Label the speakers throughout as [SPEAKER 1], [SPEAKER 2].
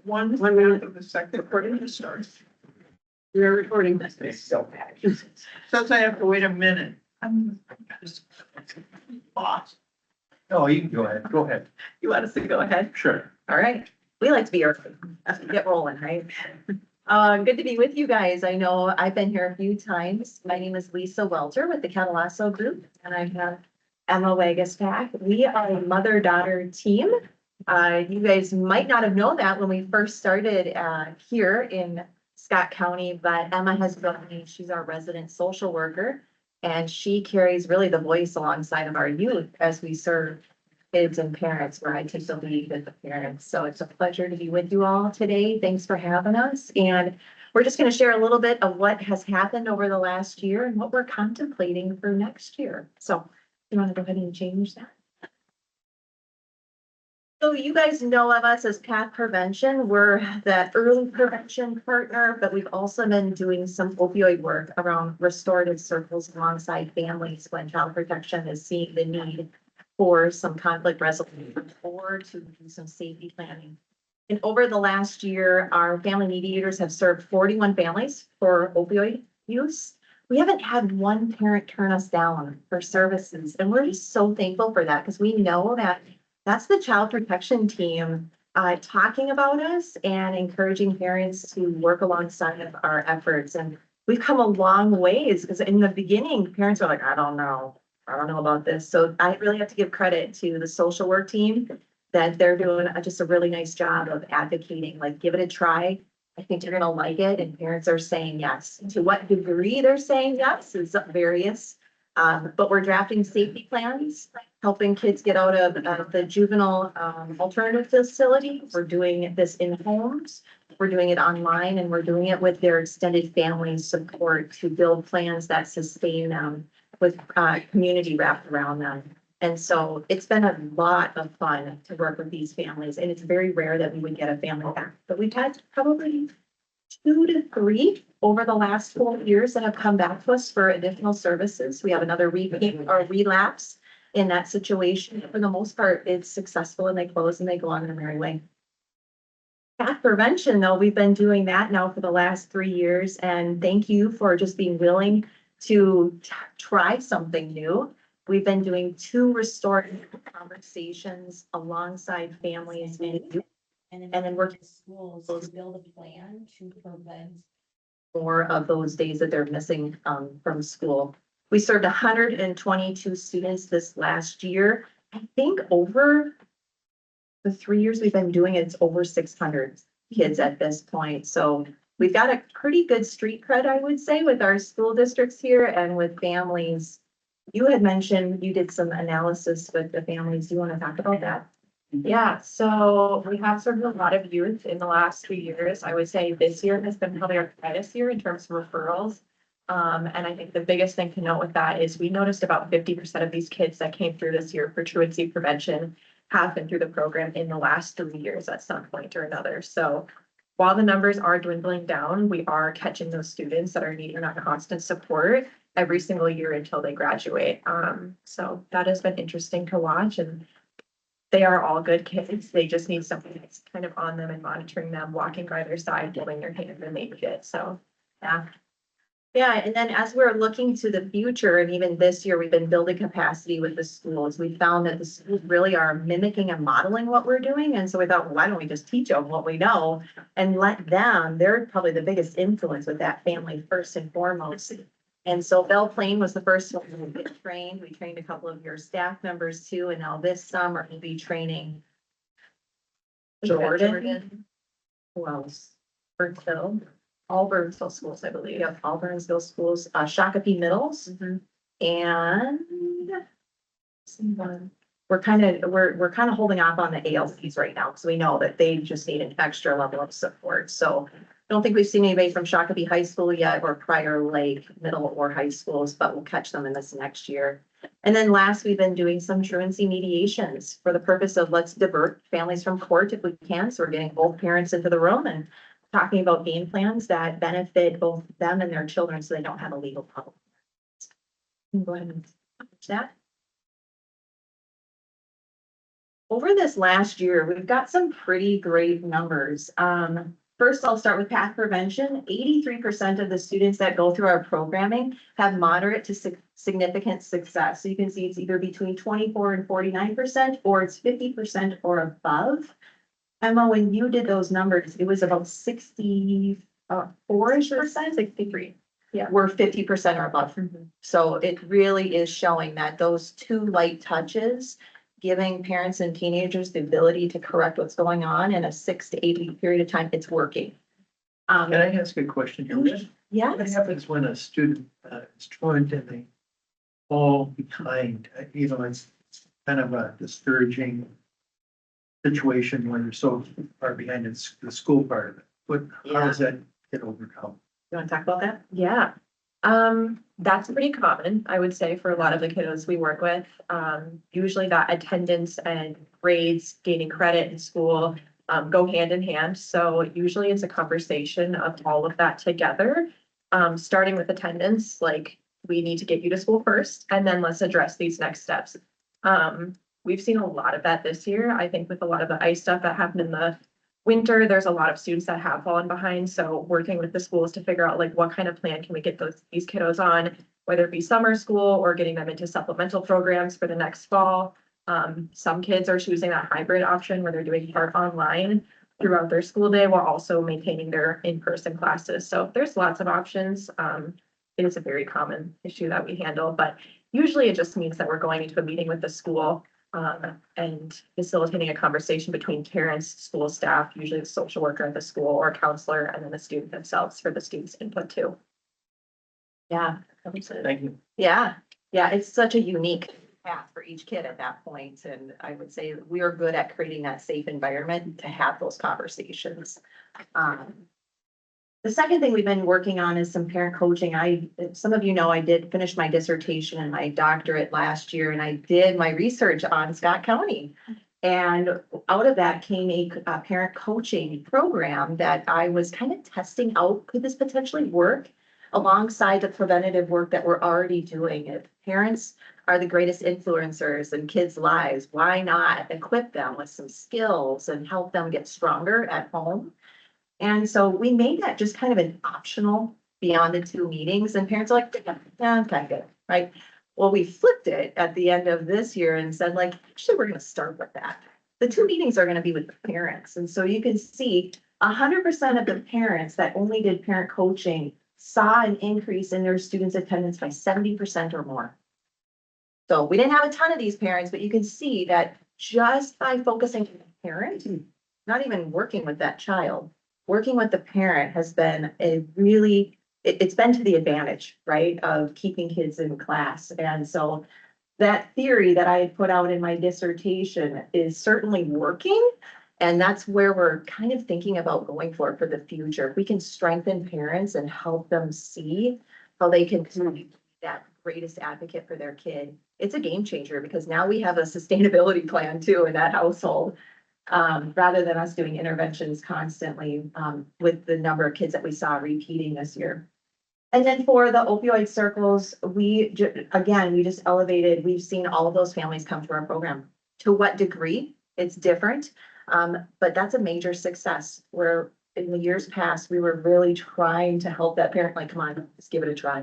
[SPEAKER 1] One minute of the second recording to start.
[SPEAKER 2] We are recording this.
[SPEAKER 1] It's so bad. Says I have to wait a minute. I'm lost.
[SPEAKER 3] Oh, you can go ahead. Go ahead.
[SPEAKER 4] You want us to go ahead?
[SPEAKER 3] Sure.
[SPEAKER 4] All right. We like to be early. Let's get rolling, right? Good to be with you guys. I know I've been here a few times. My name is Lisa Welter with the Catalasso Group, and I have Emma Wagaspak. We are a mother-daughter team. You guys might not have known that when we first started here in Scott County, but Emma has joined me. She's our resident social worker, and she carries really the voice alongside of our youth as we serve kids and parents, where I take the lead with the parents. So it's a pleasure to be with you all today. Thanks for having us. And we're just going to share a little bit of what has happened over the last year and what we're contemplating for next year. So you want to go ahead and change that? So you guys know of us as Path Prevention. We're that early prevention partner, but we've also been doing some opioid work around restorative circles alongside families when child protection is seeing the need for some conflict resolution or to do some safety planning. And over the last year, our family mediators have served 41 families for opioid use. We haven't had one parent turn us down for services, and we're just so thankful for that because we know that that's the child protection team talking about us and encouraging parents to work alongside of our efforts. And we've come a long ways because in the beginning, parents were like, I don't know about this. So I really have to give credit to the social work team that they're doing just a really nice job of advocating, like give it a try. I think you're gonna like it. And parents are saying yes. To what degree they're saying yes is various. But we're drafting safety plans, helping kids get out of the juvenile alternative facility. We're doing this in homes. We're doing it online, and we're doing it with their extended family support to build plans that sustain them with community wrapped around them. And so it's been a lot of fun to work with these families, and it's very rare that we would get a family back. But we've had probably 2 to 3 over the last 4 years that have come back to us for additional services. We have another repeat or relapse in that situation. For the most part, it's successful and they close and they go on their merry way. Path prevention, though, we've been doing that now for the last 3 years. And thank you for just being willing to try something new. We've been doing 2 restorative conversations alongside families and youth. And then working with schools to build a plan to prevent more of those days that they're missing from school. We served 122 students this last year. I think over the 3 years we've been doing it, it's over 600 kids at this point. So we've got a pretty good street cred, I would say, with our school districts here and with families. You had mentioned you did some analysis with the families. Do you want to talk about that?
[SPEAKER 5] Yeah, so we have served a lot of youth in the last 2 years. I would say this year has been probably our quietest year in terms of referrals. And I think the biggest thing to note with that is we noticed about 50% of these kids that came through this year for truancy prevention have been through the program in the last 3 years at some point or another. So while the numbers are dwindling down, we are catching those students that are needing that constant support every single year until they graduate. So that has been interesting to watch, and they are all good kids. They just need something that's kind of on them and monitoring them, walking by their side, holding their hand when they need it. So, yeah.
[SPEAKER 4] Yeah, and then as we're looking to the future, and even this year, we've been building capacity with the schools. We found that the schools really are mimicking and modeling what we're doing. And so we thought, well, why don't we just teach them what we know and let them, they're probably the biggest influence with that family first and foremost. And so Belle Plaine was the first one to get trained. We trained a couple of your staff members too, and now this summer we'll be training Jordan. Who else? Burnsville. All Burnsville schools, I believe. Yep, all Burnsville schools, Shakopee Middles. And someone, we're kind of holding off on the ALCs right now because we know that they just need an extra level of support. So I don't think we've seen anybody from Shakopee High School yet or Prior Lake Middle or high schools, but we'll catch them in this next year. And then last, we've been doing some truancy mediations for the purpose of let's divert families from court if we can. So we're getting both parents into the room and talking about game plans that benefit both them and their children so they don't have a legal problem. Go ahead and watch that. Over this last year, we've got some pretty great numbers. First, I'll start with path prevention. 83% of the students that go through our programming have moderate to significant success. So you can see it's either between 24 and 49%, or it's 50% or above. Emma, when you did those numbers, it was about 64-ish percent.
[SPEAKER 5] 63.
[SPEAKER 4] We're 50% or above. So it really is showing that those two light touches, giving parents and teenagers the ability to correct what's going on in a 6 to 8 week period of time, it's working.
[SPEAKER 3] Can I ask a question here? What
[SPEAKER 4] Yeah,
[SPEAKER 3] happens when a student is truant and they fall behind? It's kind of a discouraging situation when you're so far behind in the school part of it. But how does that get overcome?
[SPEAKER 4] you want to talk about that?
[SPEAKER 5] Yeah. That's pretty common, I would say, for a lot of the kiddos we work with. Usually that attendance and grades, gaining credit in school, go hand in hand. So usually it's a conversation of all of that together. Starting with attendance, like we need to get you to school first, and then let's address these next steps. We've seen a lot of that this year. I think with a lot of the ice stuff that happened in the winter, there's a lot of students that have fallen behind. So working with the schools to figure out like what kind of plan can we get these kiddos on, whether it be summer school or getting them into supplemental programs for the next fall. Some kids are choosing that hybrid option where they're doing part online throughout their school day while also maintaining their in-person classes. So there's lots of options. It is a very common issue that we handle, but usually it just means that we're going into a meeting with the school and facilitating a conversation between parents, school staff, usually the social worker at the school or counselor, and then the student themselves for the student's input too.
[SPEAKER 4] Yeah,
[SPEAKER 3] Thank you.
[SPEAKER 4] yeah, it's such a unique path for each kid at that point. And I would say we are good at creating that safe environment to have those conversations. The second thing we've been working on is some parent coaching. Some of you know, I did finish my dissertation and my doctorate last year, and I did my research on Scott County. And out of that came a parent coaching program that I was kind of testing out. Could this potentially work alongside the preventative work that we're already doing? If parents are the greatest influencers in kids' lives, why not equip them with some skills and help them get stronger at home? And so we made that just kind of an optional beyond the 2 meetings, and parents are like, yeah, okay, good, right? Well, we flipped it at the end of this year and said, like, actually, we're gonna start with that. The 2 meetings are gonna be with the parents. And so you can see 100% of the parents that only did parent coaching saw an increase in their students' attendance by 70% or more. So we didn't have a ton of these parents, but you can see that just by focusing on the parent, not even working with that child, working with the parent has been it's been to the advantage, right, of keeping kids in class. And so that theory that I had put out in my dissertation is certainly working. And that's where we're kind of thinking about going for the future. If we can strengthen parents and help them see how they can be that greatest advocate for their kid, it's a game changer, because now we have a sustainability plan too in that household. Rather than us doing interventions constantly, with the number of kids that we saw repeating this year. And then for the opioid circles, we just elevated, we've seen all of those families come to our program. To what degree? It's different, but that's a major success, where in the years past, we were really trying to help that parent, like, come on, let's give it a try.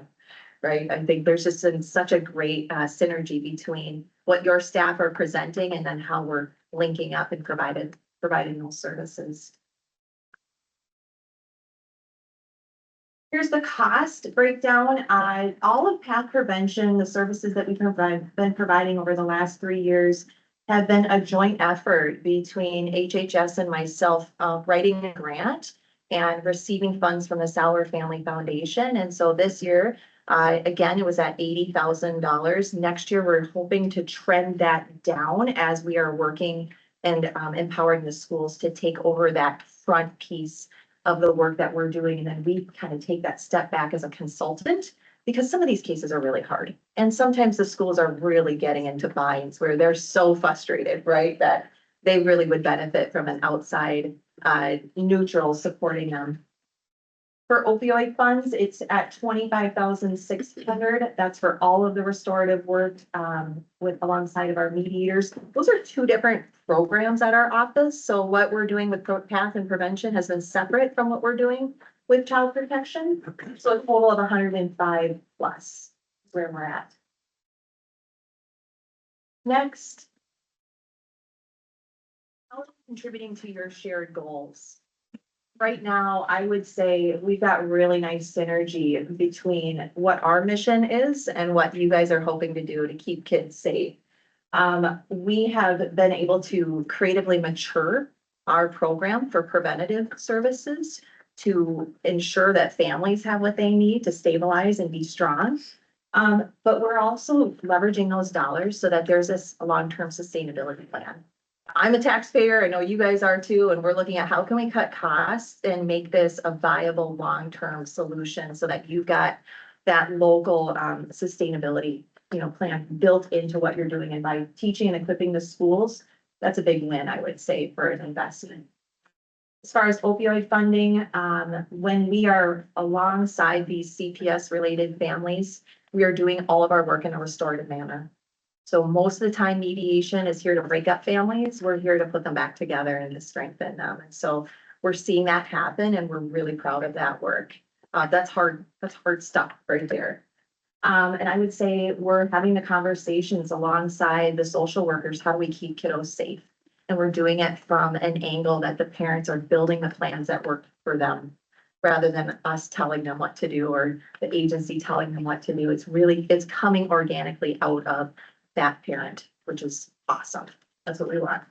[SPEAKER 4] Right? I think there's just been such a great synergy between what your staff are presenting and then how we're linking up and providing those services. Here's the cost breakdown. All of path prevention, the services that we've been providing over the last 3 years, have been a joint effort between HHS and myself, writing a grant and receiving funds from the Sauer Family Foundation. And so this year, again, it was at $80,000. Next year, we're hoping to trend that down as we are working and empowering the schools to take over that front piece of the work that we're doing. And then we kind of take that step back as a consultant, because some of these cases are really hard. And sometimes the schools are really getting into binds where they're so frustrated, right, that they really would benefit from an outside neutral supporting them. For opioid funds, it's at 25,600. That's for all of the restorative work, with alongside of our mediators. Those are two different programs at our office. So what we're doing with PATH and prevention has been separate from what we're doing with child protection. So a total of 105 plus is where we're at. Next. How is it contributing to your shared goals? Right now, I would say we've got really nice synergy between what our mission is and what you guys are hoping to do to keep kids safe. We have been able to creatively mature our program for preventative services to ensure that families have what they need to stabilize and be strong. But we're also leveraging those dollars so that there's this long-term sustainability plan. I'm a taxpayer, I know you guys are too, and we're looking at how can we cut costs and make this a viable long-term solution so that you've got that local sustainability, plan built into what you're doing. And by teaching and equipping the schools, that's a big win, I would say, for an investment. As far as opioid funding, when we are alongside these CPS related families, we are doing all of our work in a restorative manner. So most of the time mediation is here to break up families. We're here to put them back together and to strengthen them. And so we're seeing that happen and we're really proud of that work. That's hard stuff right there. And I would say we're having the conversations alongside the social workers. How do we keep kiddos safe? And we're doing it from an angle that the parents are building the plans that work for them, rather than us telling them what to do or the agency telling them what to do. It's coming organically out of that parent, which is awesome. That's what we want.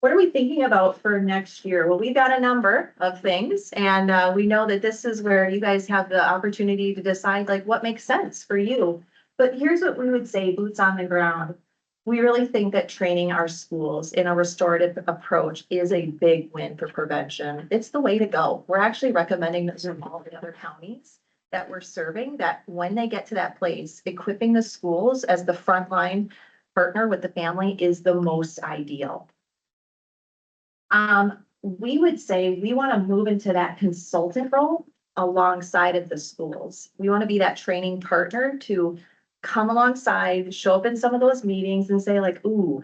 [SPEAKER 4] What are we thinking about for next year? Well, we've got a number of things and we know that this is where you guys have the opportunity to decide like what makes sense for you. But here's what we would say, boots on the ground. We really think that training our schools in a restorative approach is a big win for prevention. It's the way to go. We're actually recommending this from all the other counties that we're serving, that when they get to that place, equipping the schools as the frontline partner with the family is the most ideal. We would say we want to move into that consultant role alongside of the schools. We want to be that training partner to come alongside, show up in some of those meetings and say like, ooh,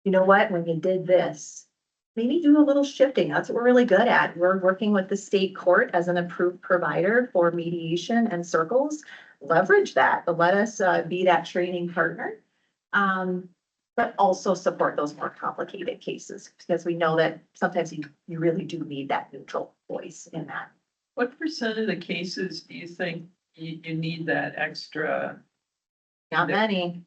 [SPEAKER 4] you know what, when you did this, maybe do a little shifting. That's what we're really good at. We're working with the state court as an approved provider for mediation and circles. Leverage that, but let us be that training partner. But also support those more complicated cases because we know that sometimes you really do need that neutral voice in that.
[SPEAKER 1] What percent of the cases do you think you need that extra?
[SPEAKER 4] Not many.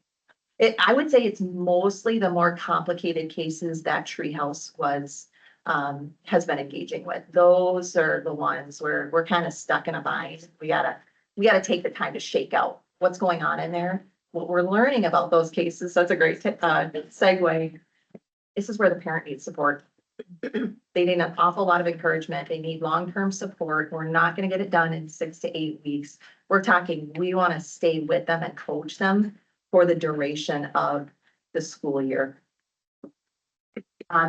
[SPEAKER 4] I would say it's mostly the more complicated cases that Treehouse has been engaging with. Those are the ones where we're kind of stuck in a bind. We gotta take the time to shake out what's going on in there. What we're learning about those cases, so that's a great segue. This is where the parent needs support. They need an awful lot of encouragement. They need long-term support. We're not going to get it done in 6 to 8 weeks. We're talking, we want to stay with them and coach them for the duration of the school year.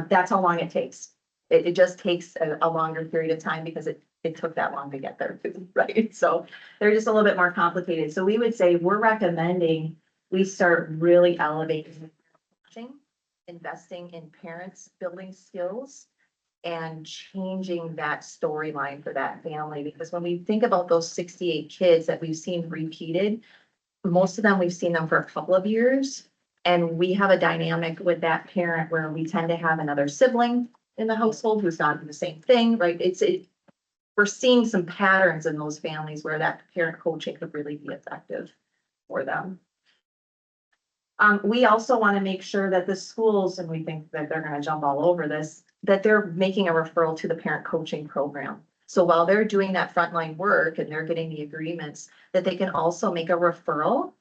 [SPEAKER 4] That's how long it takes. It just takes a longer period of time because it took that long to get there too, right? So they're just a little bit more complicated. So we would say we're recommending we start really elevating, investing in parents, building skills, and changing that storyline for that family. Because when we think about those 68 kids that we've seen repeated, most of them, we've seen them for a couple of years. And we have a dynamic with that parent where we tend to have another sibling in the household who's gone through the same thing, right? We're seeing some patterns in those families where that parent coaching could really be effective for them. We also want to make sure that the schools, and we think that they're going to jump all over this, that they're making a referral to the parent coaching program. So while they're doing that frontline work and they're getting the agreements, that they can also make a referral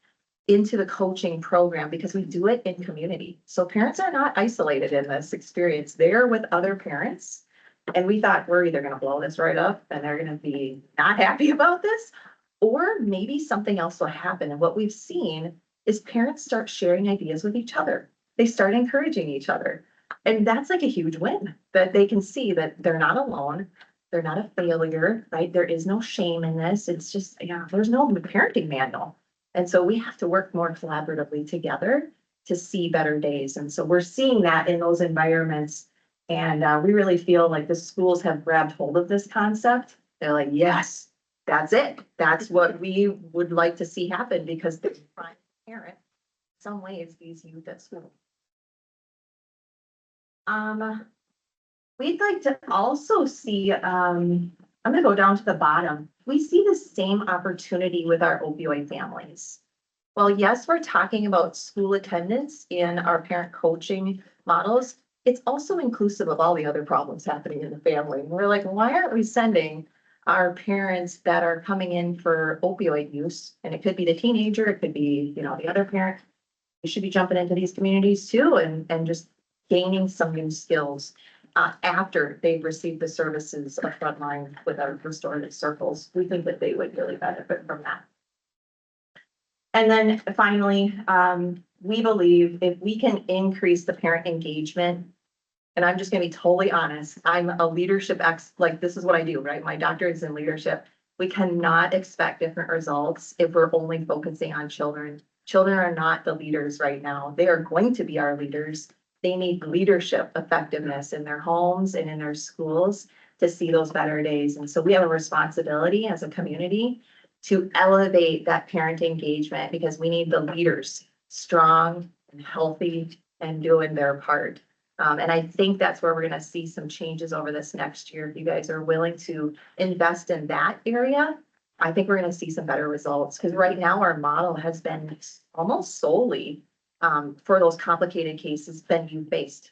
[SPEAKER 4] into the coaching program because we do it in community. So parents are not isolated in this experience. They're with other parents. And we thought we're either going to blow this right up and they're going to be not happy about this, or maybe something else will happen. And what we've seen is parents start sharing ideas with each other. They start encouraging each other. And that's like a huge win, that they can see that they're not alone. They're not a failure, right? There is no shame in this. It's just, yeah, there's no parenting manual. And so we have to work more collaboratively together to see better days. And so we're seeing that in those environments. And we really feel like the schools have grabbed hold of this concept. They're like, yes, that's it. That's what we would like to see happen because they're trying to parent in some ways these youth at school. We'd like to also see, I'm gonna go down to the bottom. We see the same opportunity with our opioid families. Well, yes, we're talking about school attendance in our parent coaching models. It's also inclusive of all the other problems happening in the family. And we're like, why aren't we sending our parents that are coming in for opioid use? And it could be the teenager, it could be, you know, the other parent. We should be jumping into these communities too and just gaining some new skills after they've received the services of frontline with our restorative circles. We think that they would really benefit from that. And then finally, we believe if we can increase the parent engagement, and I'm just gonna be totally honest, I'm a leadership like this is what I do, right? My doctorate is in leadership. We cannot expect different results if we're only focusing on children. Children are not the leaders right now. They are going to be our leaders. They need leadership effectiveness in their homes and in their schools to see those better days. And so we have a responsibility as a community to elevate that parent engagement because we need the leaders strong and healthy and doing their part. And I think that's where we're gonna see some changes over this next year. If you guys are willing to invest in that area, I think we're gonna see some better results. Because right now our model has been almost solely for those complicated cases been youth-based.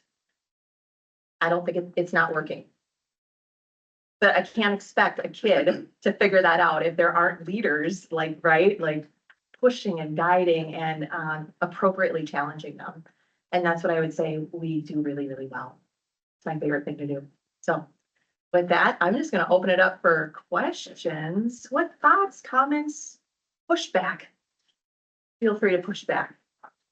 [SPEAKER 4] I don't think it's not working. But I can't expect a kid to figure that out if there aren't leaders like, right, like pushing and guiding and appropriately challenging them. And that's what I would say we do really, really well. It's my favorite thing to do. So with that, I'm just gonna open it up for questions. What thoughts, comments, pushback? Feel free to push back.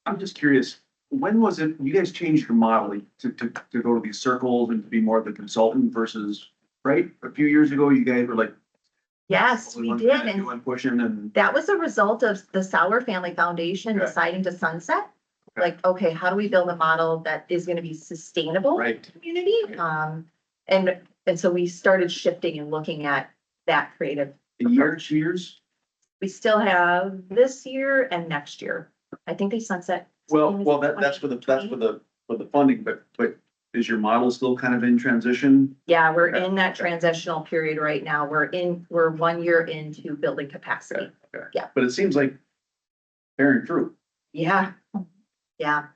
[SPEAKER 6] I'm just curious, when was it, you guys changed your model to go to these circles and to be more of the consultant versus, right? A few years ago, you guys were like.
[SPEAKER 4] Yes, we
[SPEAKER 6] one
[SPEAKER 4] did.
[SPEAKER 6] kinda
[SPEAKER 4] And
[SPEAKER 6] doing pushing and,
[SPEAKER 4] that was a result of the Sauer Family Foundation
[SPEAKER 6] Okay.
[SPEAKER 4] deciding to sunset.
[SPEAKER 6] Okay.
[SPEAKER 4] Like, okay, how do we build a model that is gonna be sustainable?
[SPEAKER 6] right,
[SPEAKER 4] Community, and so we started shifting and looking at that creative.
[SPEAKER 6] a year, 2 years?
[SPEAKER 4] We still have this year and next year. I think they sunset.
[SPEAKER 6] Well, that's for the funding, but is your model still kind of in transition?
[SPEAKER 4] Yeah, we're
[SPEAKER 6] Okay.
[SPEAKER 4] in that transitional period right now. We're 1 year into building capacity.
[SPEAKER 6] Okay.
[SPEAKER 4] Yeah.
[SPEAKER 6] But it seems like bearing fruit.
[SPEAKER 4] Yeah, yeah.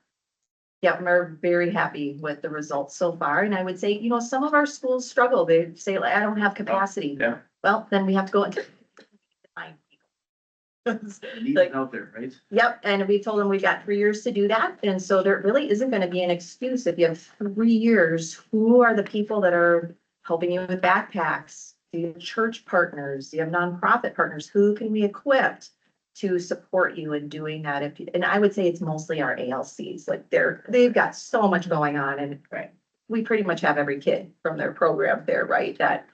[SPEAKER 4] Yeah, we're very happy with the results so far. And I would say, you know, some of our schools struggle. They say, like, I don't have capacity.
[SPEAKER 6] Yeah.
[SPEAKER 4] Well, then we have to go into. find people.
[SPEAKER 6] The need
[SPEAKER 4] Like-
[SPEAKER 6] is out there, right?
[SPEAKER 4] Yep, and we told them we got 3 years to do that, and so there really isn't gonna be an excuse if you have 3 years. Who are the people that are helping you with backpacks? Do you have church partners? Do you have nonprofit partners? Who can we equip to support you in doing that? And I would say it's mostly our ALCs, like they've got so much going on, and we pretty much have every kid from their program there, right? That,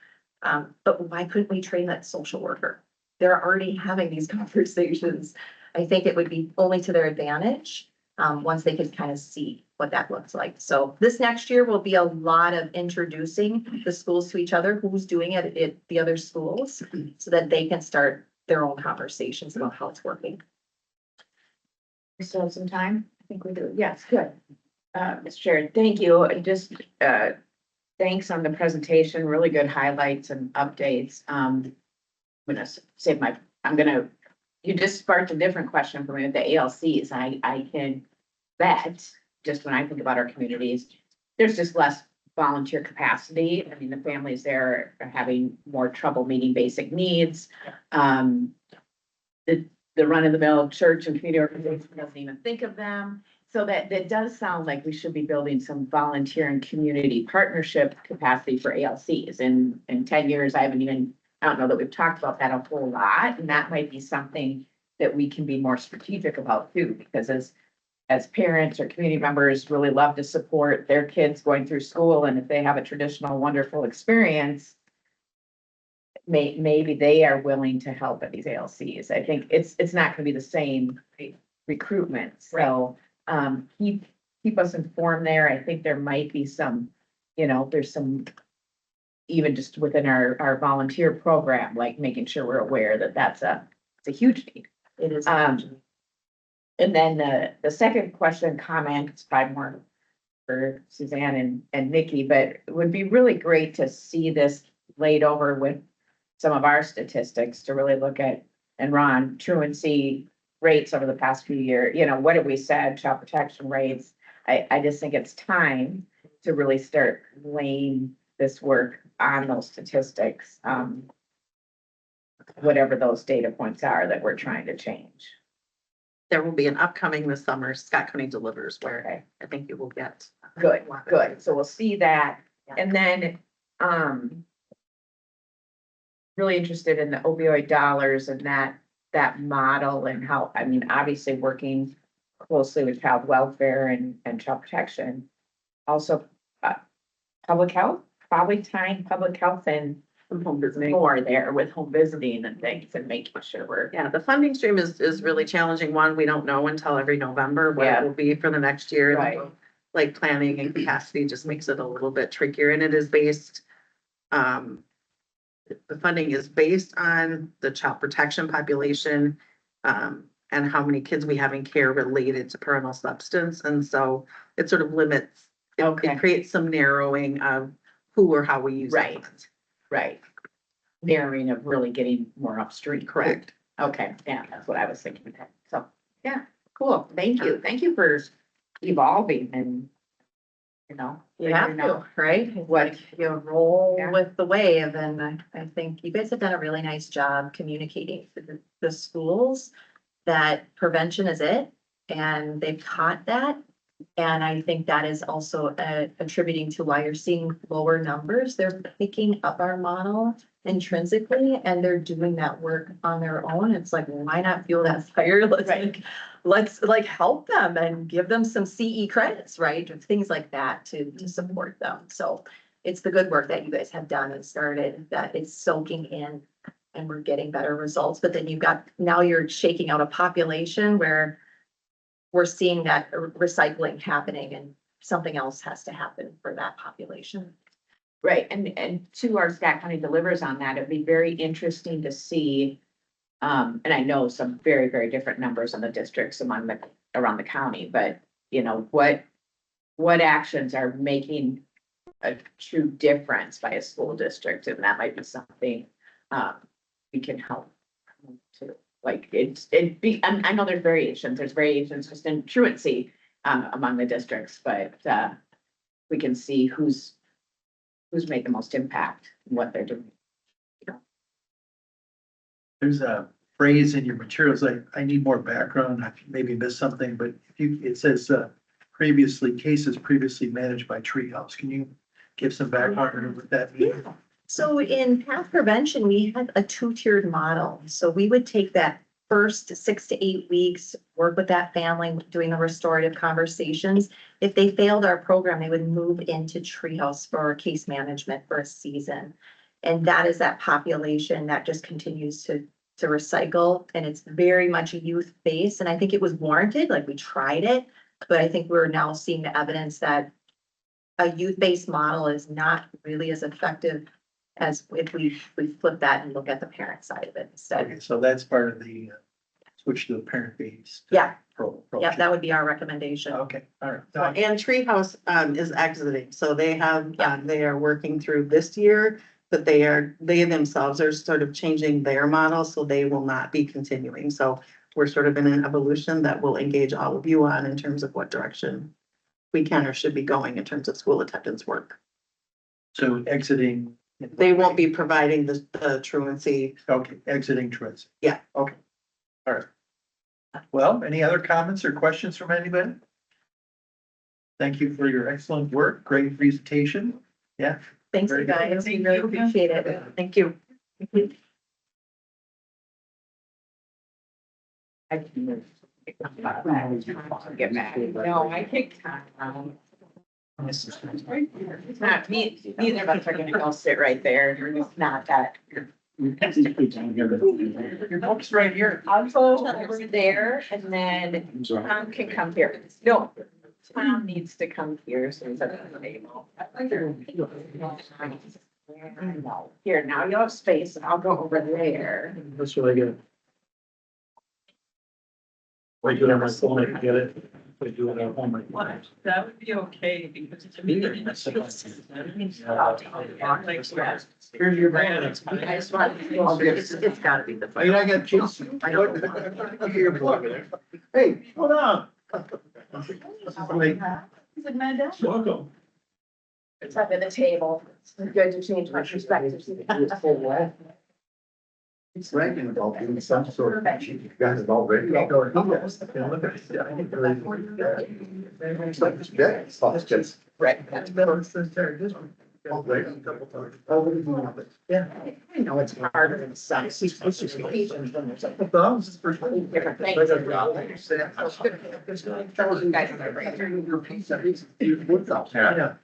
[SPEAKER 4] but why couldn't we train that social worker? They're already having these conversations. I think it would be only to their advantage, once they could kind of see what that looks like. So this next year will be a lot of introducing the schools to each other, who's doing it at the other schools, so that they can start their own conversations about how it's working.
[SPEAKER 2] We still have some time? I think we do. Yes, good. Mr. Chair, thank you. Just, thanks on the presentation, really good highlights and updates. I'm gonna save you just sparked a different question for me with the ALCs. I can bet, just when I think about our communities, there's just less volunteer capacity. I mean, the families there are having more trouble meeting basic needs. The run-of-the-mill church and community organization doesn't even think of them. So that does sound like we should be building some volunteer and community partnership capacity for ALCs. In 10 years, I don't know that we've talked about that a whole lot, and that might be something that we can be more strategic about too, because as as parents or community members really love to support their kids going through school, and if they have a traditional wonderful experience, maybe they are willing to help at these ALCs. I think it's not gonna be the same recruitment, so, keep us informed there. I think there might be some, there's some, even just within our volunteer program, like making sure we're aware that it's a huge need.
[SPEAKER 4] It is.
[SPEAKER 2] And then the second question, comment, it's probably more for Suzanne and Nikki, but it would be really great to see this laid over with some of our statistics to really look at, and Ron, truancy rates over the past few years, what have we said, child protection rates? I just think it's time to really start laying this work on those statistics, whatever those data points are that we're trying to change.
[SPEAKER 7] There will be an upcoming this summer, Scott County Delivers, where
[SPEAKER 2] Okay.
[SPEAKER 7] I think you will get.
[SPEAKER 2] Good, good. So we'll see that. And then, really interested in the opioid dollars and that model and how, obviously working closely with child welfare and child protection. Also, public health, probably tying public health and
[SPEAKER 7] Home visiting.
[SPEAKER 2] more there with home visiting and things and making sure we're.
[SPEAKER 7] Yeah, the funding stream is really challenging. One, we don't know until every November what
[SPEAKER 2] Yeah.
[SPEAKER 7] it will be for the next year.
[SPEAKER 2] Right.
[SPEAKER 7] Like planning and capacity just makes it a little bit trickier, and it is based, the funding is based on the child protection population, and how many kids we have in care related to parental substance, and so it sort of limits.
[SPEAKER 2] Okay.
[SPEAKER 7] It creates some narrowing of who or how we use. the
[SPEAKER 2] Right.
[SPEAKER 7] funds.
[SPEAKER 2] Right. Narrowing of really getting more upstream.
[SPEAKER 7] Correct.
[SPEAKER 2] Okay, yeah, that's what I was thinking. So, yeah, cool. Thank you. Thank you for evolving and,
[SPEAKER 4] You have
[SPEAKER 2] figuring out
[SPEAKER 4] to, right?
[SPEAKER 2] what-
[SPEAKER 4] You roll
[SPEAKER 2] Yeah.
[SPEAKER 4] with the wave, and I think you guys have done a really nice job communicating to the schools that prevention is it, and they've taught that. And I think that is also attributing to why you're seeing lower numbers. They're picking up our model intrinsically, and they're doing that work on their own. It's like, why not fuel that fire?
[SPEAKER 2] Right.
[SPEAKER 4] Let's help them and give them some CE credits, right? Or things like that to support them. So it's the good work that you guys have done and started, that it's soaking in and we're getting better results. But then now you're shaking out a population where we're seeing that recycling happening, and something else has to happen for that population.
[SPEAKER 2] Right, and to our Scott County Delivers on that, it'd be very interesting to see. And I know some very, very different numbers in the districts around the county, but what actions are making a true difference by a school district? And that might be something, we can help to, like, I know there's variations just in truancy, among the districts, but, we can see who's made the most impact in what they're doing.
[SPEAKER 3] There's a phrase in your materials, like, I need more background, I maybe missed something, but it says, cases previously managed by Treehouse. Can you give some background on what that means?
[SPEAKER 4] Yeah. So in path prevention, we had a two-tiered model. So we would take that first 6 to 8 weeks, work with that family, doing the restorative conversations. If they failed our program, they would move into Treehouse for case management for a season. And that is that population that just continues to recycle, and it's very much youth-based. And I think it was warranted, like we tried it, but I think we're now seeing the evidence that a youth-based model is not really as effective as if we flip that and look at the parent side of it instead.
[SPEAKER 3] Okay, so that's part of the switch to the parent-based.
[SPEAKER 4] Yeah.
[SPEAKER 3] approach.
[SPEAKER 4] Yeah, that would be our recommendation.
[SPEAKER 3] Okay, all
[SPEAKER 7] Well,
[SPEAKER 3] right.
[SPEAKER 7] and Treehouse is exiting, so they have,
[SPEAKER 4] Yeah.
[SPEAKER 7] they are working through this year, but they themselves are sort of changing their model, so they will not be continuing. So we're sort of in an evolution that we'll engage all of you on in terms of what direction we can or should be going in terms of school attendance work.
[SPEAKER 3] So exiting.
[SPEAKER 7] They won't be providing the truancy.
[SPEAKER 3] Okay, exiting truancy.
[SPEAKER 7] Yeah.
[SPEAKER 3] Okay, all right. Well, any other comments or questions from anybody? Thank you for your excellent work, great presentation. Yeah.
[SPEAKER 4] Thanks,
[SPEAKER 3] Very
[SPEAKER 4] you
[SPEAKER 3] good.
[SPEAKER 4] guys. We really appreciate it.
[SPEAKER 7] Thank you.
[SPEAKER 2] I can move. Get mad. No, I kicked Tom out. It's not, neither of us are gonna go sit right there. It's not that.
[SPEAKER 3] Your book's right here.
[SPEAKER 2] I'll go over there and then Tom can come here. No, Tom needs to come here so he's at the table. No, here, now you have space and I'll go over there.
[SPEAKER 3] That's what I get. I do it on my phone, I can get it. I do it at home, I
[SPEAKER 1] What?
[SPEAKER 3] can.
[SPEAKER 1] That would be okay, because to me, it's
[SPEAKER 3] Here's your man.
[SPEAKER 2] I just want, it's gotta be the.
[SPEAKER 3] I mean, I got Jason. Here, plug it. Hey, hold on. Welcome.
[SPEAKER 2] It's up at the table. It's good to change my perspective.
[SPEAKER 8] It's ranking about doing some sort of, you got it already. It's like this big, it's just.
[SPEAKER 2] Right.
[SPEAKER 8] Yeah.
[SPEAKER 2] I know it's harder than some. Different things. You guys are right.
[SPEAKER 8] Your piece, at least, woods out.
[SPEAKER 3] Yeah.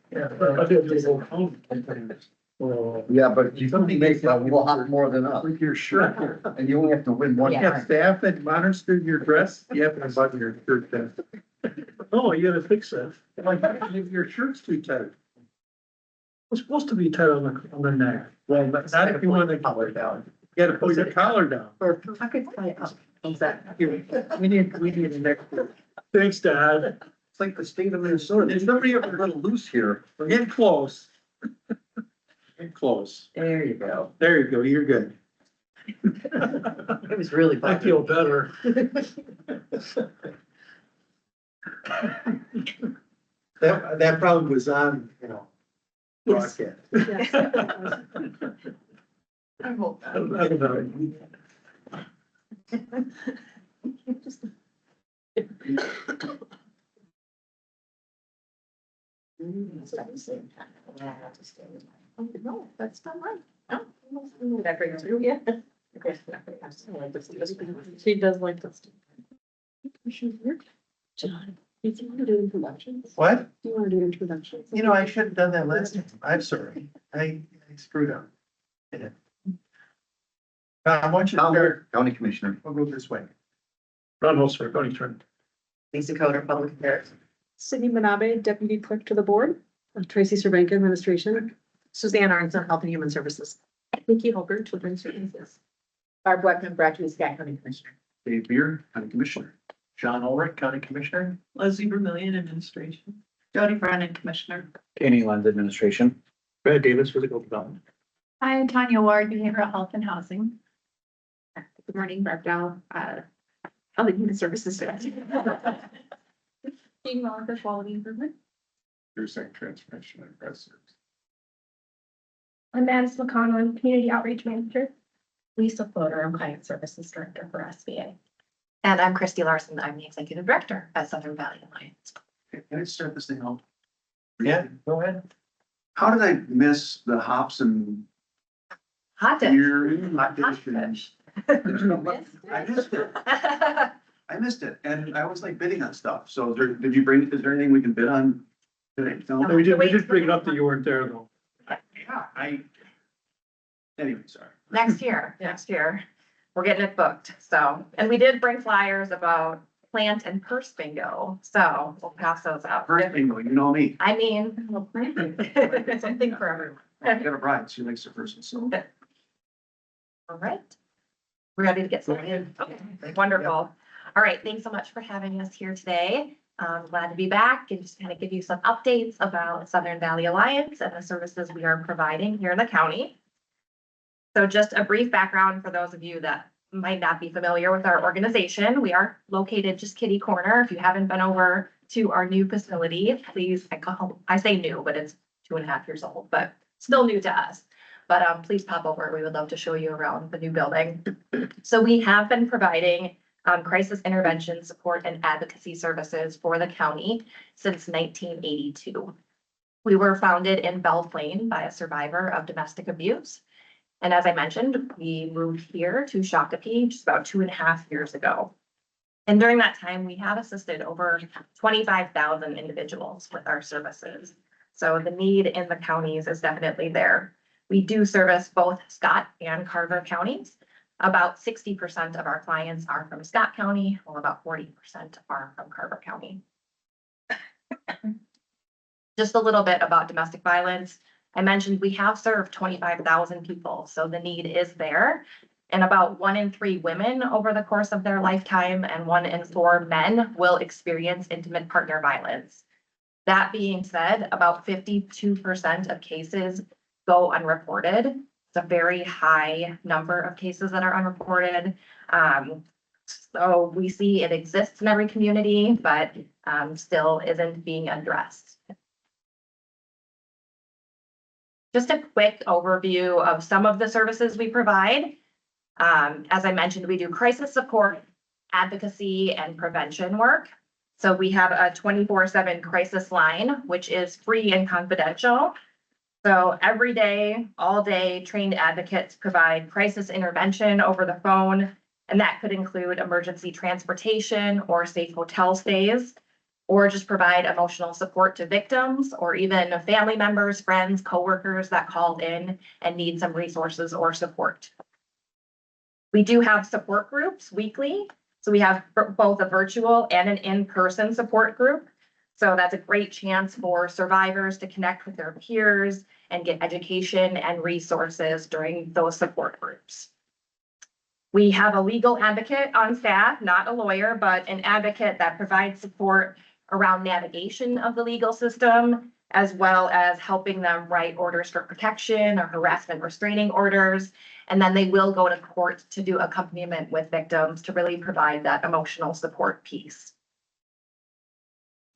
[SPEAKER 8] Yeah, but you can make a lot more than us.
[SPEAKER 3] With your shirt.
[SPEAKER 8] And you only have to win one
[SPEAKER 3] You have
[SPEAKER 8] time.
[SPEAKER 3] staff that monitors your dress, you have to button your shirt then. Oh, you gotta fix that. Like, your shirt's too tight. It's supposed to be tight on the neck. Well, but not if you want to collar down. You gotta pull your collar down.
[SPEAKER 7] Or I could tie it up. How's that?
[SPEAKER 3] Here, we need a neck. Thanks, Dad.
[SPEAKER 8] It's like the state of Minnesota. There's nobody ever a little loose here.
[SPEAKER 3] We're getting close. Getting close.
[SPEAKER 2] There you go.
[SPEAKER 3] There you go, you're good.
[SPEAKER 2] It was really.
[SPEAKER 3] I feel better. That probably was on, broadcast.
[SPEAKER 2] I hope
[SPEAKER 3] I don't know.
[SPEAKER 2] No, that's not right. No. That brings you, yeah.
[SPEAKER 7] She does like this.
[SPEAKER 4] John, do you want to do introductions?
[SPEAKER 3] What?
[SPEAKER 4] Do you want to do introductions?
[SPEAKER 3] I should have done that last time. I'm sorry. I screwed up. Tom, why don't you start?
[SPEAKER 8] County Commissioner.
[SPEAKER 3] We'll go this way. Ron Holster, County Attorney.
[SPEAKER 7] Lisa Coder, Public Affairs.
[SPEAKER 4] Sydney Manabe, Deputy Clerk to the Board. Tracy Cervenka, Administration.
[SPEAKER 7] Suzanne Arnson, Health and Human Services.
[SPEAKER 4] Nikki Holger, Children's Services.
[SPEAKER 2] Barb Blackman, Bradley, Scott County Commissioner.
[SPEAKER 6] Dave Beer, County Commissioner.
[SPEAKER 3] John Ulrich, County Commissioner.
[SPEAKER 1] Leslie Vermillion Administration.
[SPEAKER 2] Jody Brennan, Commissioner.
[SPEAKER 9] Danny Lenz Administration.
[SPEAKER 3] Brad Davis, Physical Development.
[SPEAKER 10] Hi, I'm Tanya Ward, Behavioral Health and Housing.
[SPEAKER 4] Good morning, Barb Dow, Health and Human Services Director.
[SPEAKER 10] Being well for quality improvement.
[SPEAKER 8] Nursing transformation and progressive.
[SPEAKER 10] I'm Madison McConnell, Community Outreach Manager.
[SPEAKER 5] Lisa Floater, I'm Client Services Director for SBA. And I'm Christy Larson, I'm the Executive Director at Southern Valley Alliance.
[SPEAKER 6] Can I start this thing out?
[SPEAKER 3] Yeah, go ahead.
[SPEAKER 6] How did I miss the hops and
[SPEAKER 5] Hot dish.
[SPEAKER 6] beer? Hot dish and-
[SPEAKER 5] Fish.
[SPEAKER 6] I missed it. I missed it. And I was like bidding on stuff. So did you bring, is there anything we can bid on today? No?
[SPEAKER 3] We did bring it up that you weren't there though.
[SPEAKER 6] Yeah, anyway, sorry.
[SPEAKER 5] Next year, we're getting it booked, so, and we did bring flyers about plant and purse bingo, so we'll pass those out.
[SPEAKER 6] First bingo, you know me.
[SPEAKER 5] I mean, something for everyone.
[SPEAKER 6] I got a bride. She likes the person, so.
[SPEAKER 5] All right. We're ready to get started. Okay, wonderful. All right, thanks so much for having us here today. I'm glad to be back and just kind of give you some updates about Southern Valley Alliance and the services we are providing here in the county. So just a brief background for those of you that might not be familiar with our organization. We are located just kitty corner. If you haven't been over to our new facility, please, I say new, but it's 2.5 years old, but still new to us. But please pop over. We would love to show you around the new building. So we have been providing crisis intervention support and advocacy services for the county since 1982. We were founded in Belle Plaine by a survivor of domestic abuse. And as I mentioned, we moved here to Shakopee just about 2.5 years ago. And during that time, we have assisted over 25,000 individuals with our services. So the need in the counties is definitely there. We do service both Scott and Carver counties. About 60% of our clients are from Scott County, while about 40% are from Carver County. Just a little bit about domestic violence. I mentioned we have served 25,000 people, so the need is there. And about 1 in 3 women over the course of their lifetime and 1 in 4 men will experience intimate partner violence. That being said, about 52% of cases go unreported. It's a very high number of cases that are unreported. So we see it exists in every community, but still isn't being addressed. Just a quick overview of some of the services we provide. As I mentioned, we do crisis support, advocacy, and prevention work. So we have a 24/7 crisis line, which is free and confidential. So every day, all day, trained advocates provide crisis intervention over the phone, and that could include emergency transportation or safe hotel stays, or just provide emotional support to victims or even family members, friends, coworkers that called in and need some resources or support. We do have support groups weekly. So we have both a virtual and an in-person support group. So that's a great chance for survivors to connect with their peers and get education and resources during those support groups. We have a legal advocate on staff, not a lawyer, but an advocate that provides support around navigation of the legal system, as well as helping them write orders for protection or harassment restraining orders. And then they will go to court to do accompaniment with victims to really provide that emotional support piece.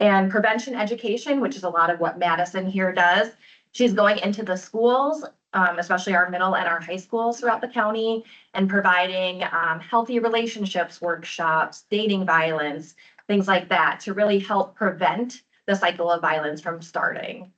[SPEAKER 5] And prevention education, which is a lot of what Madison here does. She's going into the schools, especially our middle and our high schools throughout the county, and providing healthy relationships workshops, dating violence, things like that, to really help prevent the cycle of violence from starting.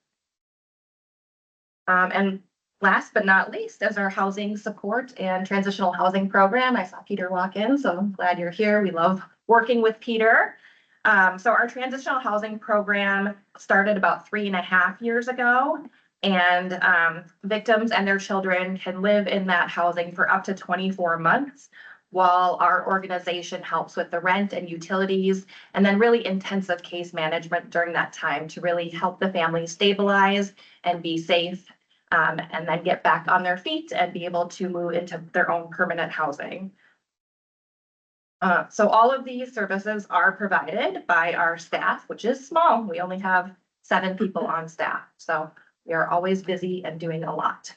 [SPEAKER 5] And last but not least is our housing support and transitional housing program. I saw Peter walk in, so I'm glad you're here. We love working with Peter. So our transitional housing program started about 3.5 years ago, and victims and their children can live in that housing for up to 24 months while our organization helps with the rent and utilities, and then really intensive case management during that time to really help the family stabilize and be safe, and then get back on their feet and be able to move into their own permanent housing. So all of these services are provided by our staff, which is small. We only have 7 people on staff, so we are always busy and doing a lot.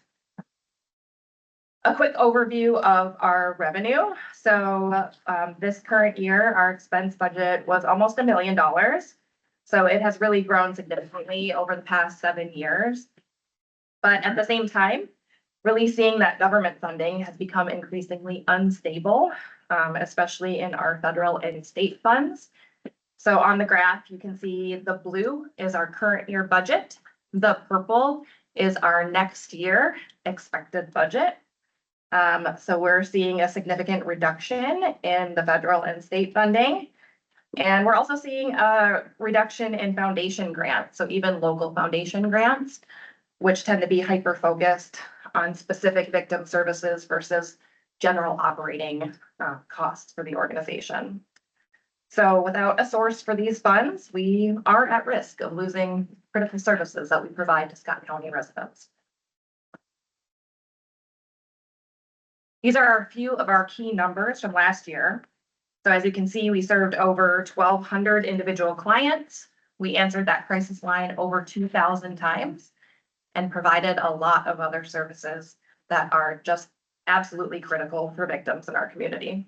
[SPEAKER 5] A quick overview of our revenue. So this current year, our expense budget was almost $1 million. So it has really grown significantly over the past 7 years. But at the same time, really seeing that government funding has become increasingly unstable, especially in our federal and state funds. So on the graph, you can see the blue is our current year budget. The purple is our next year expected budget. So we're seeing a significant reduction in the federal and state funding. And we're also seeing a reduction in foundation grants, so even local foundation grants, which tend to be hyper-focused on specific victim services versus general operating costs for the organization. So without a source for these funds, we are at risk of losing critical services that we provide to Scott County residents. These are a few of our key numbers from last year. So as you can see, we served over 1,200 individual clients. We answered that crisis line over 2,000 times and provided a lot of other services that are just absolutely critical for victims in our community.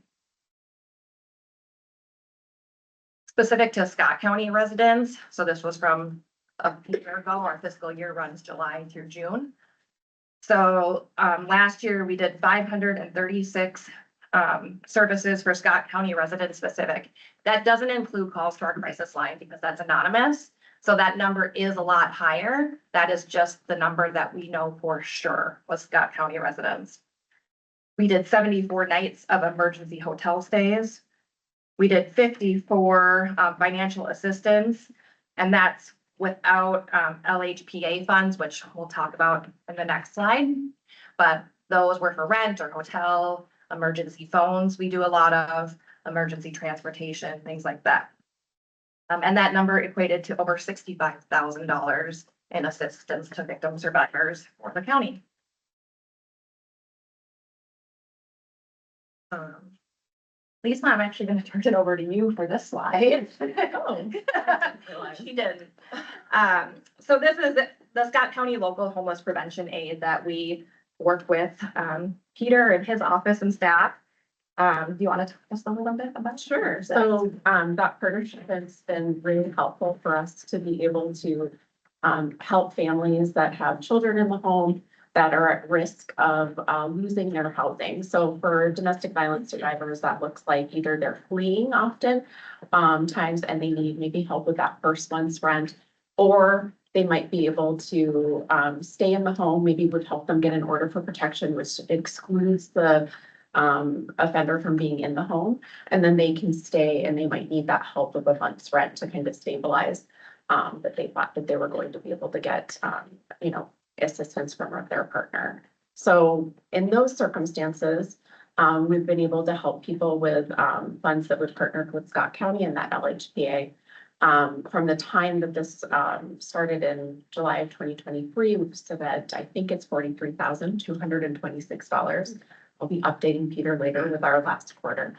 [SPEAKER 5] Specific to Scott County residents, so this was from a year ago, our fiscal year runs July through June. So last year we did 536 services for Scott County residents specific. That doesn't include calls to our crisis line because that's anonymous. So that number is a lot higher. That is just the number that we know for sure was Scott County residents. We did 74 nights of emergency hotel stays. We did 50 for financial assistance, and that's without LHPA funds, which we'll talk about in the next slide. But those were for rent or hotel, emergency phones. We do a lot of emergency transportation, things like that. And that number equated to over $65,000 in assistance to victim survivors for the county. Lisa, I'm actually gonna turn it over to you for this slide.
[SPEAKER 2] Oh.
[SPEAKER 5] She did. So this is the Scott County Local Homeless Prevention Aid that we work with, Peter and his office and staff. Do you want to talk just a little bit about?
[SPEAKER 9] Sure. So, that partnership has been really helpful for us to be able to help families that have children in the home that are at risk of losing their housing. So for domestic violence survivors, that looks like either they're fleeing often times and they need maybe help with that first month's rent, or they might be able to stay in the home, maybe would help them get an order for protection, which excludes the offender from being in the home. And then they can stay and they might need that help with a month's rent to kind of stabilize that they thought that they were going to be able to get, assistance from their partner. So in those circumstances, we've been able to help people with funds that we've partnered with Scott County and that LHPA. From the time that this started in July of 2023, we've spent, I think it's $43,226. I'll be updating Peter later with our last quarter.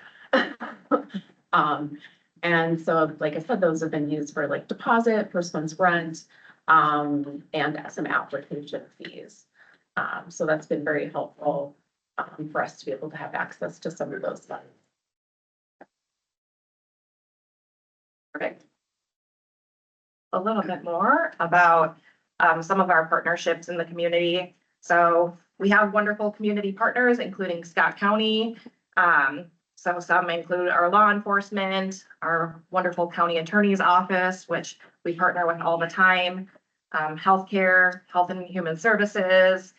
[SPEAKER 9] And so, like I said, those have been used for like deposit, first month's rent, and some application fees. So that's been very helpful for us to be able to have access to some of those funds.
[SPEAKER 5] Perfect. A little bit more about some of our partnerships in the community. So we have wonderful community partners, including Scott County. So some include our law enforcement, our wonderful county attorney's office, which we partner with all the time, healthcare, health and human services,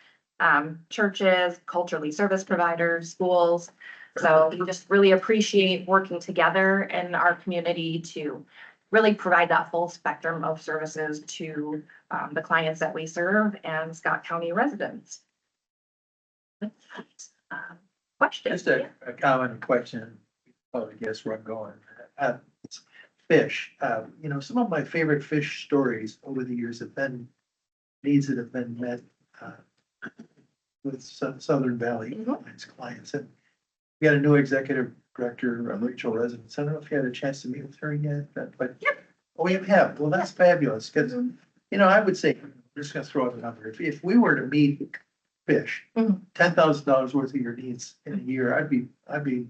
[SPEAKER 5] churches, culturally service providers, schools. So we just really appreciate working together in our community to really provide that full spectrum of services to the clients that we serve and Scott County residents. Questions?
[SPEAKER 3] Just a common question, probably guess where I'm going. Fish, some of my favorite fish stories over the years have been needs that have been met with Southern Valley clients. And we got a new executive director, Rachel Residence. I don't know if you had a chance to meet with her yet, but.
[SPEAKER 5] Yep.
[SPEAKER 3] Oh, you have? Well, that's fabulous, because, I would say, I'm just gonna throw out the number. If we were to meet fish, $10,000 worth of your needs in a year, I'd be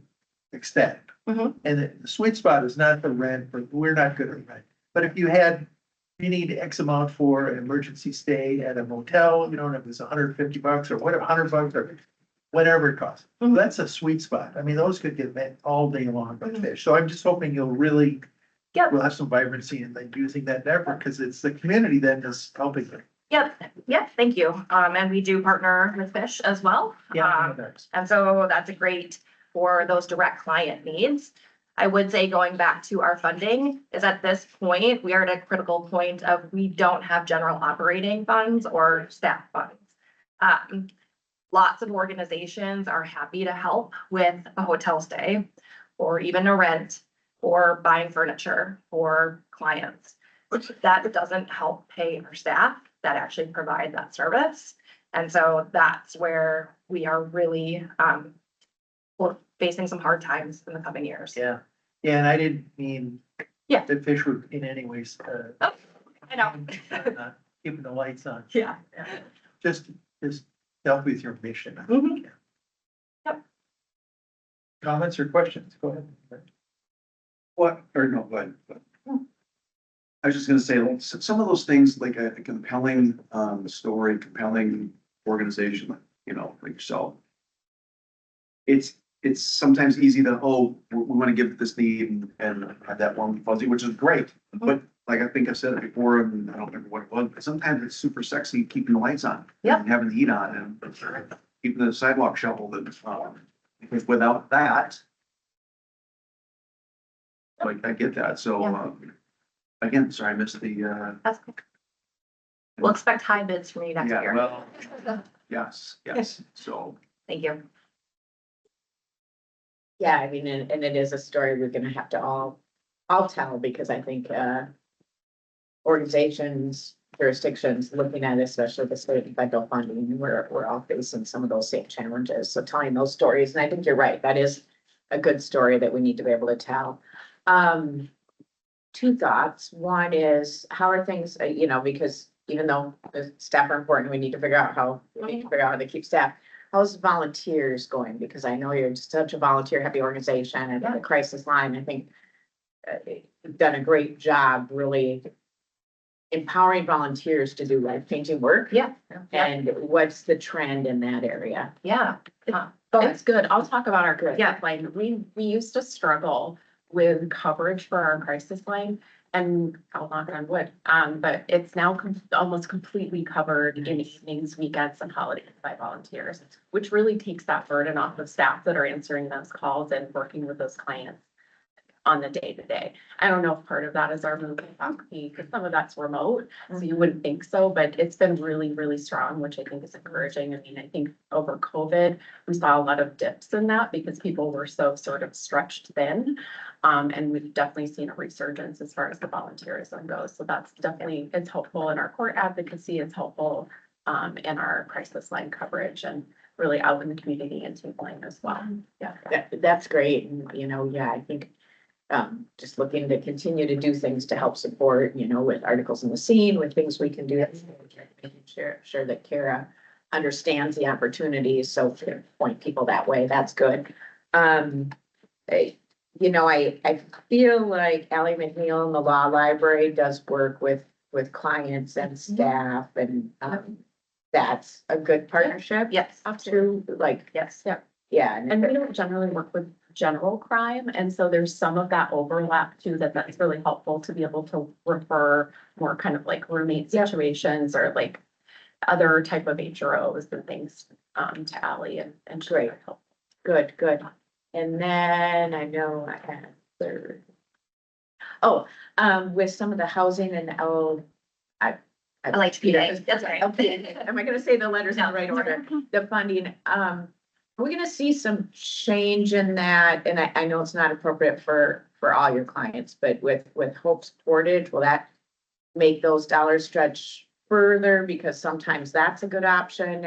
[SPEAKER 3] ecstatic. And the sweet spot is not the rent, but we're not good at rent. But if you need X amount for an emergency stay at a motel, and it was $150 or whatever, $100 or whatever it costs. That's a sweet spot. I mean, those could get met all day long by fish. So I'm just hoping you'll really, we'll have some vibrancy in like using that effort, because it's the community that is helping them.
[SPEAKER 5] Yep, thank you. And we do partner with Fish as well. And so that's a great for those direct client needs. I would say going back to our funding is at this point, we are at a critical point of we don't have general operating funds or staff funds. Lots of organizations are happy to help with a hotel stay or even a rent or buying furniture for clients. That doesn't help pay our staff that actually provide that service. And so that's where we are really, we're facing some hard times in the coming years.
[SPEAKER 3] Yeah, and I didn't mean that fish were in any ways,
[SPEAKER 5] I know.
[SPEAKER 3] not keeping the lights on.
[SPEAKER 5] Yeah.
[SPEAKER 3] Just help with your mission.
[SPEAKER 5] Yep.
[SPEAKER 3] Comments or questions? Go ahead.
[SPEAKER 6] Go ahead. I was just gonna say, like, some of those things, like a compelling, story, compelling organization, like yourself. It's sometimes easy to, we wanna give this need and have that warm fuzzy, which is great. But like I think I said it before, and I don't remember what it was, but sometimes it's super sexy keeping the lights on. And having the heat on and keeping the sidewalk shoveled and, because without that, I get that. So, again, sorry, I missed the,
[SPEAKER 4] That's cool. We'll expect high bids from you next
[SPEAKER 6] yeah,
[SPEAKER 4] year.
[SPEAKER 6] well, yes. So,
[SPEAKER 4] Thank you.
[SPEAKER 2] Yeah, I mean, and it is a story we're gonna have to all tell, because I think, organizations, jurisdictions looking at it, especially the state and federal funding, we're all facing some of those same challenges. So telling those stories, and I think you're right, that is a good story that we need to be able to tell. Two thoughts. One is, how are things, because even though the staff are important, we need to figure out how to keep staff. How's volunteers going? Because I know you're such a volunteer heavy organization, and the crisis line, I think, you've done a great job really empowering volunteers to do life changing work.
[SPEAKER 5] Yeah.
[SPEAKER 2] And what's the trend in that area?
[SPEAKER 4] Yeah.
[SPEAKER 9] It's good. I'll talk about our crisis
[SPEAKER 2] Yeah.
[SPEAKER 9] line. We used to struggle with coverage for our crisis line. And I'll knock on wood, but it's now almost completely covered in evenings, weekends and holidays by volunteers, which really takes that burden off of staff that are answering those calls and working with those clients on the day to day. I don't know if part of that is our move to faculty, because some of that's remote, so you wouldn't think so, but it's been really, really strong, which I think is encouraging. I mean, I think over COVID, we saw a lot of dips in that because people were so sort of stretched thin. And we've definitely seen a resurgence as far as the volunteerism goes. So that's definitely, it's helpful in our court advocacy, it's helpful in our crisis line coverage and really out in the community and team line as well. Yeah.
[SPEAKER 2] That's great. And, I think just looking to continue to do things to help support, with articles in the scene, with things we can do. Making sure that Kara understands the opportunities, so to point people that way, that's good. I feel like Ally McNeil in the law library does work with clients and staff, and that's a good partnership.
[SPEAKER 4] Yes.
[SPEAKER 2] Too,
[SPEAKER 4] Yes.
[SPEAKER 2] yeah.
[SPEAKER 9] And we don't generally work with general crime, and so there's some of that overlap too, that's really helpful to be able to refer more kind of like roommate
[SPEAKER 2] Yep.
[SPEAKER 9] situations or like other type of HROs and things to Ally and she's very helpful.
[SPEAKER 2] Good. And then I know I had a third. With some of the housing and
[SPEAKER 4] LHPA. That's right.
[SPEAKER 2] Am I gonna say the letters in the right order? The funding, we're gonna see some change in that, and I know it's not appropriate for all your clients, but with Hope's Portage, will that make those dollars stretch further? Because sometimes that's a good option.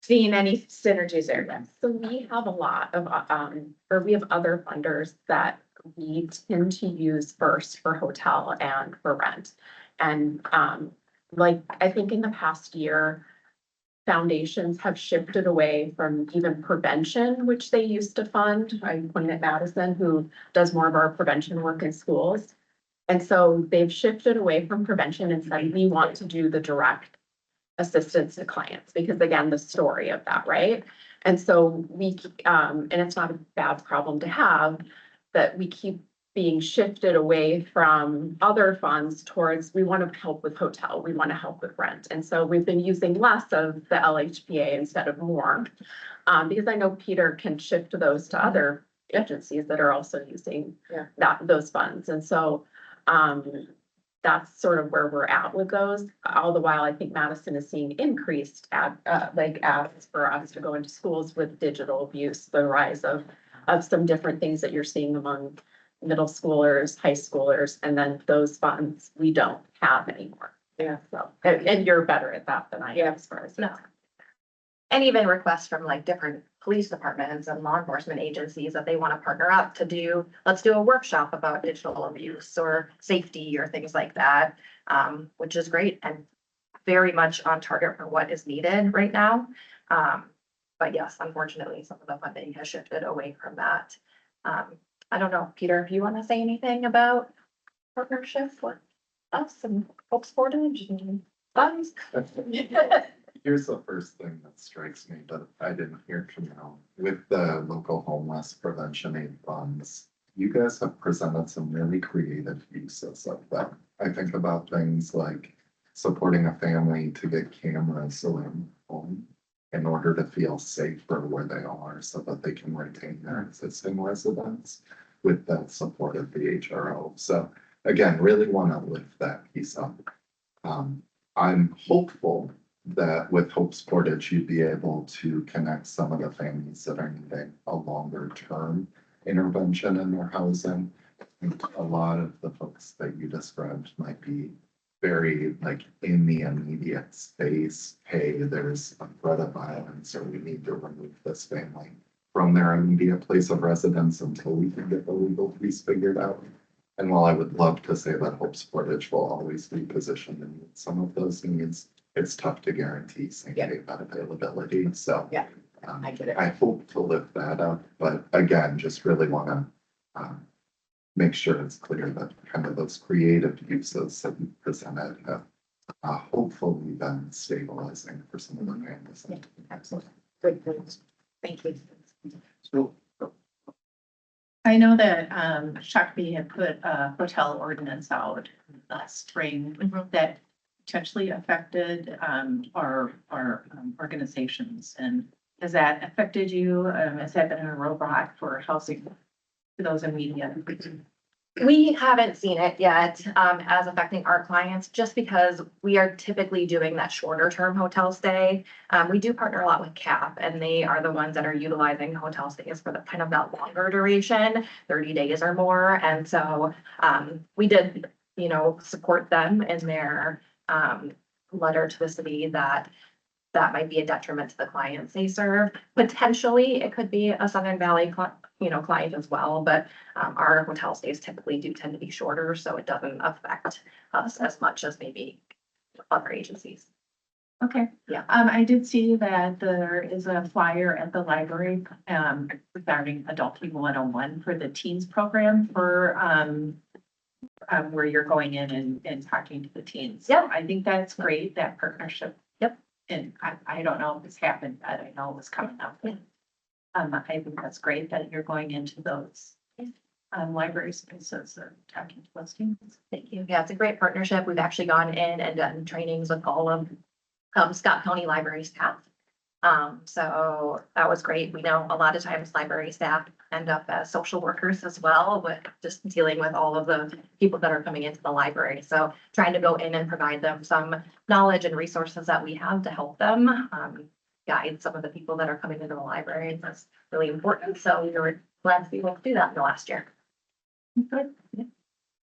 [SPEAKER 2] Seeing any synergies there? Yes.
[SPEAKER 9] So we have a lot of, or we have other funders that we tend to use first for hotel and for rent. And, I think in the past year, foundations have shifted away from even prevention, which they used to fund. I pointed at Madison, who does more of our prevention work in schools. And so they've shifted away from prevention and said, we want to do the direct assistance to clients, because again, the story of that, right? And so and it's not a bad problem to have, that we keep being shifted away from other funds towards, we want to help with hotel, we want to help with rent. And so we've been using less of the LHPA instead of more, because I know Peter can shift those to other agencies that are also using those funds. And so, that's sort of where we're at with those. All the while, I think Madison is seeing increased ads for us to go into schools with digital abuse, the rise of some different things that you're seeing among middle schoolers, high schoolers, and then those funds we don't have anymore.
[SPEAKER 2] Yeah.
[SPEAKER 9] So, and you're better at that than I am as far as.
[SPEAKER 4] No. And even requests from like different police departments and law enforcement agencies that they want to partner up to do, let's do a workshop about digital abuse or safety or things like that, which is great and very much on target for what is needed right now. But yes, unfortunately, some of the funding has shifted away from that. I don't know, Peter, if you want to say anything about partnership with us and Hope's Portage and funds?
[SPEAKER 8] Here's the first thing that strikes me, but I didn't hear from you. With the local homeless prevention aid funds, you guys have presented some really creative uses of them. I think about things like supporting a family to get cameras around the home in order to feel safer where they are so that they can retain their existing residents. with that support of the HRO. So again, really want to lift that piece up. I'm hopeful that with Hope's Portage, you'd be able to connect some of the families that are needing a longer term intervention in their housing. And a lot of the folks that you described might be very like in the immediate space. Hey, there's a threat of violence, or we need to remove this family from their immediate place of residence until we can get the legal piece figured out. And while I would love to say that Hope's Portage will always be positioned to meet some of those needs, it's tough to guarantee same day bed availability. So
[SPEAKER 2] Yeah, I get it.
[SPEAKER 8] I hope to lift that up, but again, just really want to make sure it's clear that kind of those creative uses that you presented have hopefully been stabilizing for some of the families.
[SPEAKER 2] Absolutely. Good, good. Thank you.
[SPEAKER 3] So
[SPEAKER 11] I know that Shakopee had put a hotel ordinance out last spring that potentially affected our organizations. And has that affected you? Has that been a roadblock for housing for those in media?
[SPEAKER 5] We haven't seen it yet, as affecting our clients, just because we are typically doing that shorter term hotel stay. We do partner a lot with CAP, and they are the ones that are utilizing hotel stays for the kind of that longer duration, 30 days or more. And so, we did, support them in their, letter to the city that might be a detriment to the clients they serve. Potentially, it could be a Southern Valley client as well, but our hotel stays typically do tend to be shorter, so it doesn't affect us as much as maybe other agencies.
[SPEAKER 11] Okay.
[SPEAKER 5] Yeah.
[SPEAKER 11] I did see that there is a flyer at the library regarding Adulting 101 for the teens program for where you're going in and talking to the teens.
[SPEAKER 5] Yep.
[SPEAKER 11] I think that's great, that partnership.
[SPEAKER 5] Yep.
[SPEAKER 11] And I don't know if it's happened, but I know it was coming up.
[SPEAKER 5] Yeah.
[SPEAKER 11] I think that's great that you're going into those
[SPEAKER 5] Yeah.
[SPEAKER 11] Library spaces or talking to those teens.
[SPEAKER 5] Thank you. Yeah, it's a great partnership. We've actually gone in and done trainings with all of Scott County Library staff. So that was great. We know a lot of times library staff end up as social workers as well, with just dealing with all of the people that are coming into the library. So trying to go in and provide them some knowledge and resources that we have to help them guide some of the people that are coming into the library. That's really important. So we were glad to be able to do that in the last year.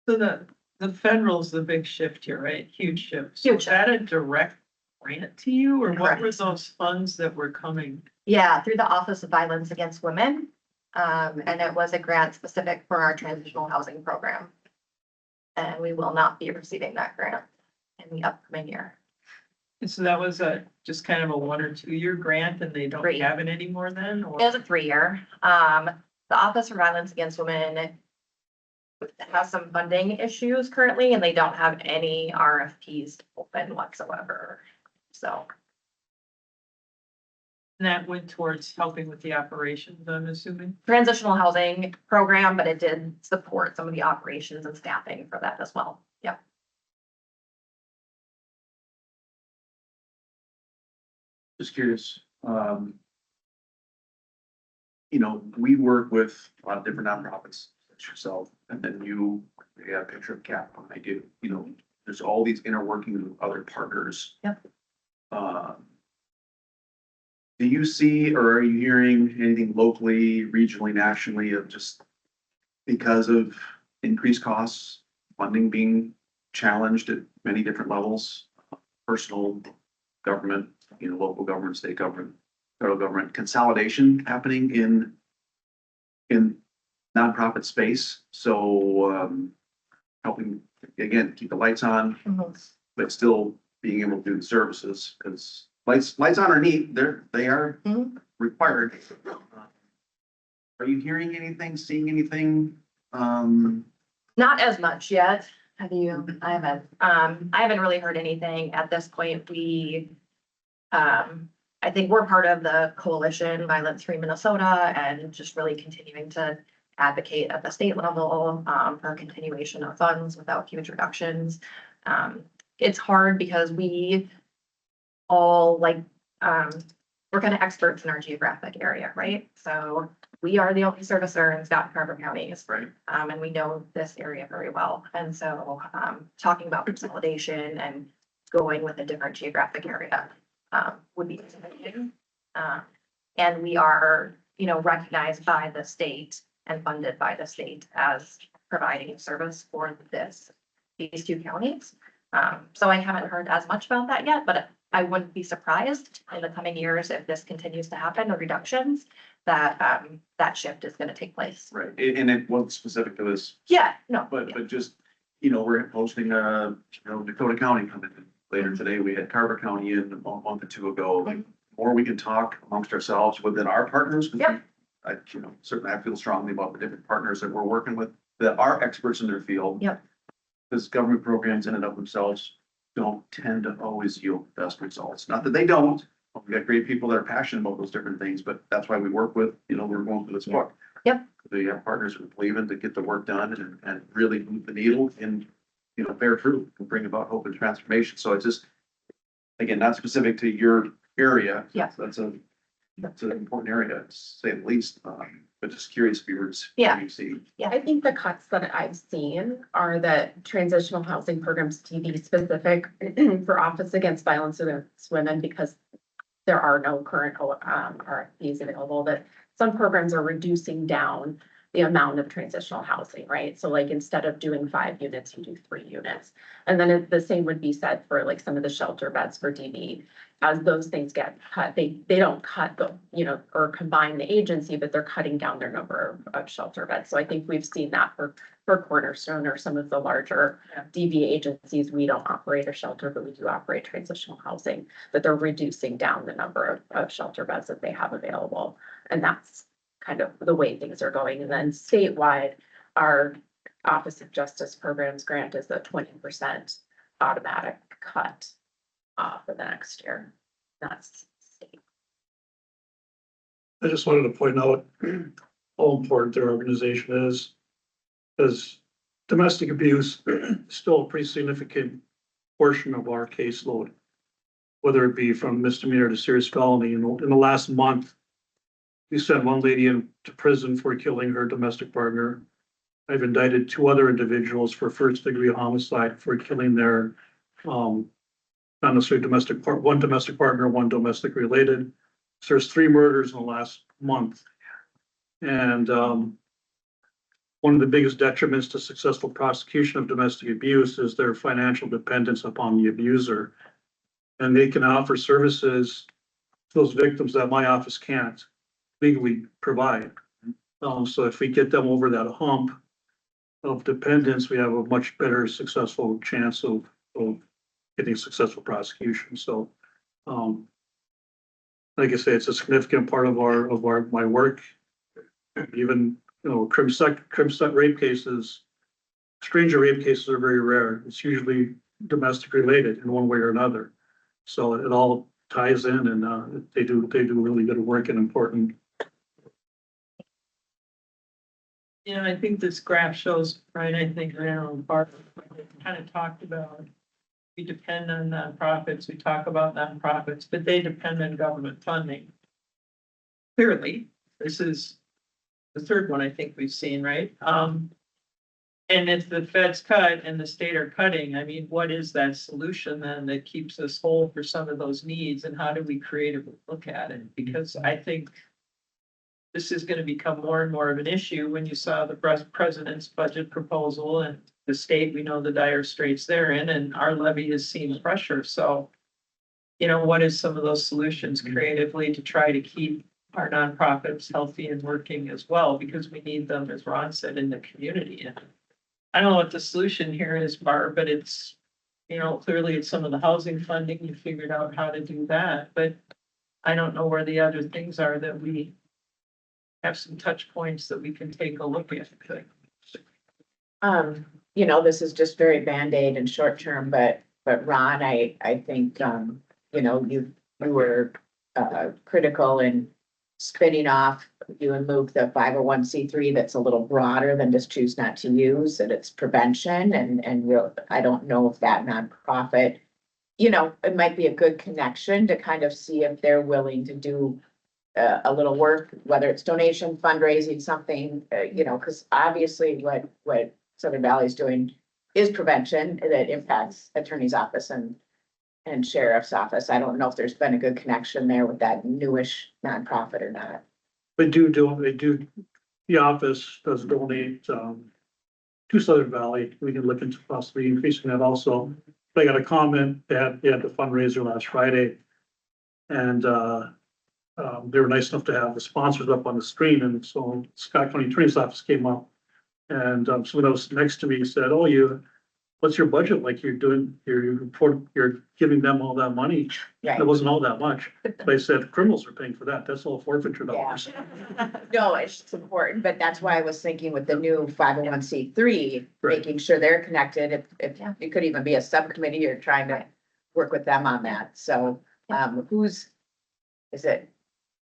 [SPEAKER 1] So the federal's the big shift here, right? Huge shift. So
[SPEAKER 5] Huge
[SPEAKER 1] is that a direct grant to you, or what were
[SPEAKER 5] Correct.
[SPEAKER 1] those funds that were coming?
[SPEAKER 5] Yeah, through the Office of Violence Against Women. And it was a grant specific for our transitional housing program. And we will not be receiving that grant in the upcoming year.
[SPEAKER 1] And so that was just kind of a 1 or 2 year grant, and they don't
[SPEAKER 5] 3.
[SPEAKER 1] have it anymore then, or?
[SPEAKER 5] It was a 3-year. The Office for Violence Against Women has some funding issues currently, and they don't have any RFPs open whatsoever. So,
[SPEAKER 1] And that went towards helping with the operations, I'm assuming?
[SPEAKER 5] transitional housing program, but it did support some of the operations and staffing for that as well. Yep.
[SPEAKER 6] Just curious, we work with a lot of different nonprofits, such as yourself, and then you got a picture of CAP, I do, there's all these inner workings with other partners.
[SPEAKER 5] Yep.
[SPEAKER 6] Do you see, or are you hearing anything locally, regionally, nationally of just because of increased costs, funding being challenged at many different levels, personal government, local government, state government, federal government, consolidation happening in nonprofit space? So, helping, again, keep the lights on, but still being able to do the services, because lights on are neat, they are
[SPEAKER 5] Mhm.
[SPEAKER 6] required. Are you hearing anything, seeing anything?
[SPEAKER 5] Not as much yet. Have you? I haven't really heard anything at this point. I think we're part of the coalition Violence Free Minnesota, and just really continuing to advocate at the state level, for continuation of funds without huge reductions. It's hard because we all we're kind of experts in our geographic area, right? So we are the only servicer in Scott and Carver counties.
[SPEAKER 6] Right.
[SPEAKER 5] And we know this area very well. And so, talking about consolidation and going with a different geographic area, would be exciting. And we are, recognized by the state and funded by the state as providing service for these two counties. So I haven't heard as much about that yet, but I wouldn't be surprised in the coming years if this continues to happen, the reductions, that, that shift is gonna take place.
[SPEAKER 6] Right, and it wasn't specific to this,
[SPEAKER 5] Yeah, no.
[SPEAKER 6] but just, we're hosting, Dakota County coming in later today. We had Carver County in a month or two ago. Like, more we can talk amongst ourselves within our partners. 'Cause
[SPEAKER 5] Yep.
[SPEAKER 6] Certainly I feel strongly about the different partners that we're working with that are experts in their field.
[SPEAKER 5] Yep.
[SPEAKER 6] Because government programs in and of themselves don't tend to always yield the best results. Not that they don't. We've got great people that are passionate about those different things, but that's why we work with, we're going through this book.
[SPEAKER 5] Yep.
[SPEAKER 6] We have partners who believe in to get the work done and really move the needle and, bear fruit and bring about hope and transformation. So it's just, again, not specific to your area.
[SPEAKER 5] Yeah.
[SPEAKER 6] That's an important area, to say the least, but just curious viewers.
[SPEAKER 5] Yeah.
[SPEAKER 6] You see.
[SPEAKER 9] I think the cuts that I've seen are that transitional housing programs to be specific for Office Against Violence Against Women, because there are no current RFPs available, that some programs are reducing down the amount of transitional housing, right? So like, instead of doing 5 units, you do 3 units. And then the same would be said for like some of the shelter beds for DV. As those things get cut, they don't cut or combine the agency, but they're cutting down their number of shelter beds. So I think we've seen that for Cornerstone or some of the larger DV agencies. We don't operate a shelter, but we do operate transitional housing, but they're reducing down the number of shelter beds that they have available. And that's kind of the way things are going. And then statewide, our Office of Justice Programs grant is a 20% automatic cut for the next year. That's state.
[SPEAKER 12] I just wanted to point out how important their organization is. Because domestic abuse is still a pretty significant portion of our caseload. Whether it be from misdemeanor to serious felony. In the last month, we sent one lady into prison for killing her domestic partner. I've indicted 2 other individuals for first-degree homicide for killing their, not necessarily one domestic partner, one domestic related. So there's 3 murders in the last month. And one of the biggest detriments to successful prosecution of domestic abuse is their financial dependence upon the abuser. And they can offer services to those victims that my office can't legally provide. So if we get them over that hump of dependence, we have a much better successful chance of getting successful prosecution. So, like I say, it's a significant part of my work. Even, crim set rape cases, stranger rape cases are very rare. It's usually domestic related in one way or another. So it all ties in, and they do really good work and important.
[SPEAKER 1] I think this graph shows, right, I think Barbara kind of talked about, we depend on nonprofits, we talk about nonprofits, but they depend on government funding. Clearly, this is the third one I think we've seen, right? And if the feds cut and the state are cutting, I mean, what is that solution then that keeps us whole for some of those needs, and how do we creatively look at it? Because I think this is going to become more and more of an issue. When you saw the president's budget proposal and the state, we know the dire straits they're in, and our levy has seen pressure. So, what is some of those solutions creatively to try to keep our nonprofits healthy and working as well? Because we need them, as Ron said, in the community. And I don't know what the solution here is, Barb, but it's, clearly it's some of the housing funding. You figured out how to do that, but I don't know where the other things are that we have some touch points that we can take a look at.
[SPEAKER 2] This is just very Band-Aid and short term, but Ron, I think, you were critical in spinning off, you remove the 501c3 that's a little broader than just choose not to use, and it's prevention and real, I don't know if that nonprofit, it might be a good connection to kind of see if they're willing to do a little work, whether it's donation, fundraising, something, because obviously what Southern Valley is doing is prevention that impacts attorney's office and sheriff's office. I don't know if there's been a good connection there with that newish nonprofit or not.
[SPEAKER 12] They do, the office does donate, to Southern Valley. We can look into possibly increasing that also. But I got a comment that they had the fundraiser last Friday. And, they were nice enough to have the sponsors up on the screen, and so Scott County Attorney's Office came up. And, someone else next to me said, oh, what's your budget like? You're giving them all that money.
[SPEAKER 2] Right.
[SPEAKER 12] It wasn't all that much. They said criminals are paying for that. That's all forfeiture dollars.
[SPEAKER 2] No, it's important, but that's why I was thinking with the new 501c3,
[SPEAKER 12] Right.
[SPEAKER 2] making sure they're connected. If it could even be a subcommittee, you're trying to work with them on that. So, is it,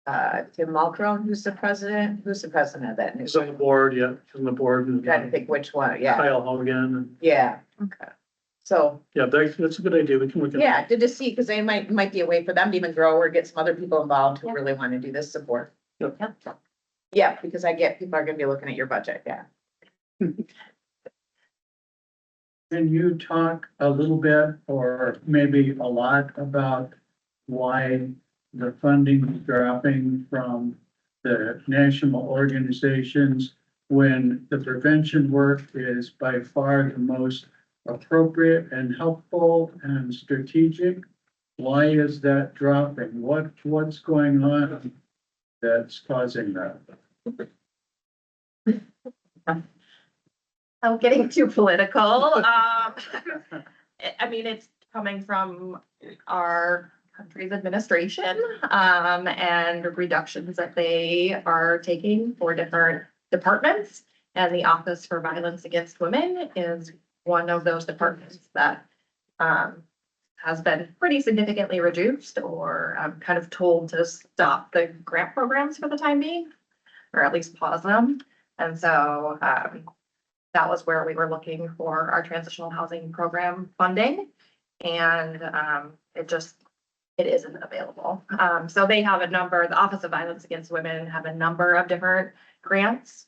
[SPEAKER 2] Tim Mulcrone, who's the president? Who's the president of that new?
[SPEAKER 12] He's on the board, yeah, he's on the board, and
[SPEAKER 2] Trying to think which one, yeah,
[SPEAKER 12] Kyle Hogan, and,
[SPEAKER 2] yeah, okay. So,
[SPEAKER 12] yeah, that's a good idea. We can look at.
[SPEAKER 2] yeah, to just see, because they might be a way for them to even grow or get some other people involved who really want to do this support.
[SPEAKER 12] Yep.
[SPEAKER 2] Yeah, because I get people are gonna be looking at your budget, yeah.
[SPEAKER 3] Can you talk a little bit or maybe a lot about why the funding is dropping from the national organizations when the prevention work is by far the most appropriate and helpful and strategic? Why is that dropping? What's going on that's causing that?
[SPEAKER 5] I'm getting too political. I mean, it's coming from our country's administration, and reductions that they are taking for different departments. And the Office for Violence Against Women is one of those departments that, has been pretty significantly reduced or, kind of told to stop the grant programs for the time being, or at least pause them. And so, that was where we were looking for our transitional housing program funding. And, it isn't available. So they have the Office of Violence Against Women have a number of different grants,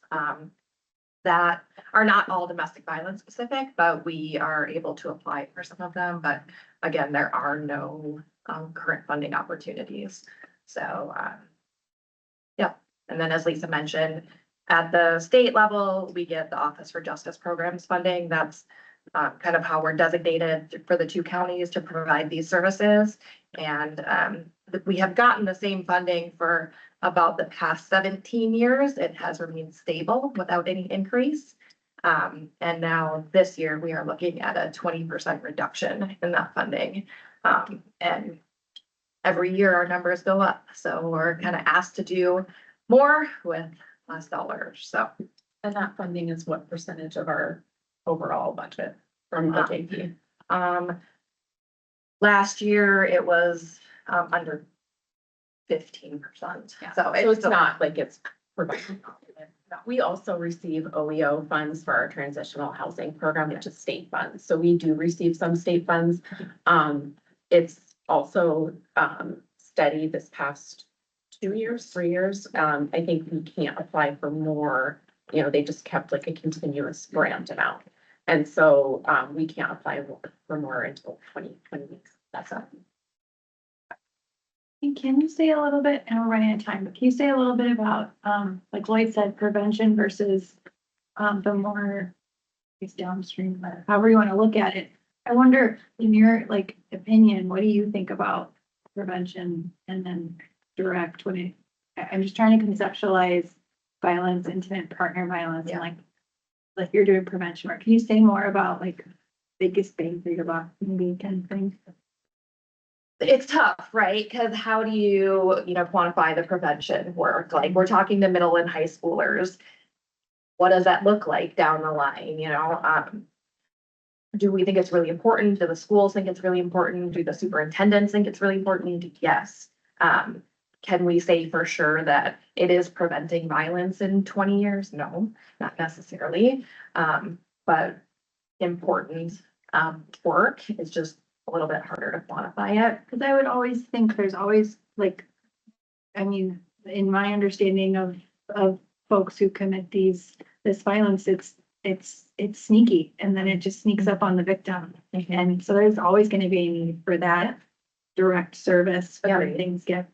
[SPEAKER 5] that are not all domestic violence specific, but we are able to apply for some of them. But again, there are no, current funding opportunities. So, yeah. And then as Lisa mentioned, at the state level, we get the Office for Justice Programs funding. That's kind of how we're designated for the two counties to provide these services. And we have gotten the same funding for about the past 17 years. It has remained stable without any increase. And now this year, we are looking at a 20% reduction in that funding. And every year our numbers go up. So we're kind of asked to do more with less dollars. So.
[SPEAKER 9] And that funding is what percentage of our overall budget from OJP?
[SPEAKER 5] Last year it was, under 15%.
[SPEAKER 9] So it's not like it's providing. We also receive OEO funds for our transitional housing program, which is state funds. So we do receive some state funds. It's also, steady this past 3 years. I think we can't apply for more, they just kept like a continuous grant amount. And so, we can't apply for more until 2020. That's up.
[SPEAKER 10] And can you say a little bit, and we're running out of time, but can you say a little bit about, like Lloyd said, prevention versus, the more downstream, or however you want to look at it. I wonder, in your opinion, what do you think about prevention and then direct I'm just trying to conceptualize violence, intimate partner violence, and like you're doing prevention work. Can you say more about biggest bang for your buck, maybe kind of thing?
[SPEAKER 5] It's tough, right? Because how do you, quantify the prevention work? Like, we're talking to middle and high schoolers. What does that look like down the line, Do we think it's really important? Do the schools think it's really important? Do the superintendents think it's really important? Yes. Can we say for sure that it is preventing violence in 20 years? No, not necessarily. But important work is just a little bit harder to quantify it.
[SPEAKER 10] Because I would always think there's always in my understanding of folks who commit this violence, it's sneaky and then it just sneaks up on the victim. And so there's always gonna be a need for that direct service
[SPEAKER 2] Yeah.
[SPEAKER 10] when things get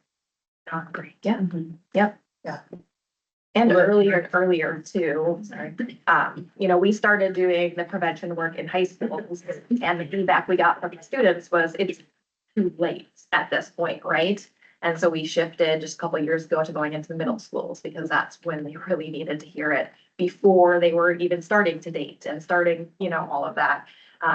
[SPEAKER 10] not great.
[SPEAKER 5] Yeah.
[SPEAKER 2] Yeah.
[SPEAKER 5] And earlier too, sorry, we started doing the prevention work in high schools and the feedback we got from the students was it's too late at this point, right? And so we shifted just a couple of years ago to going into the middle schools because that's when they really needed to hear it before they were even starting to date and starting, all of that.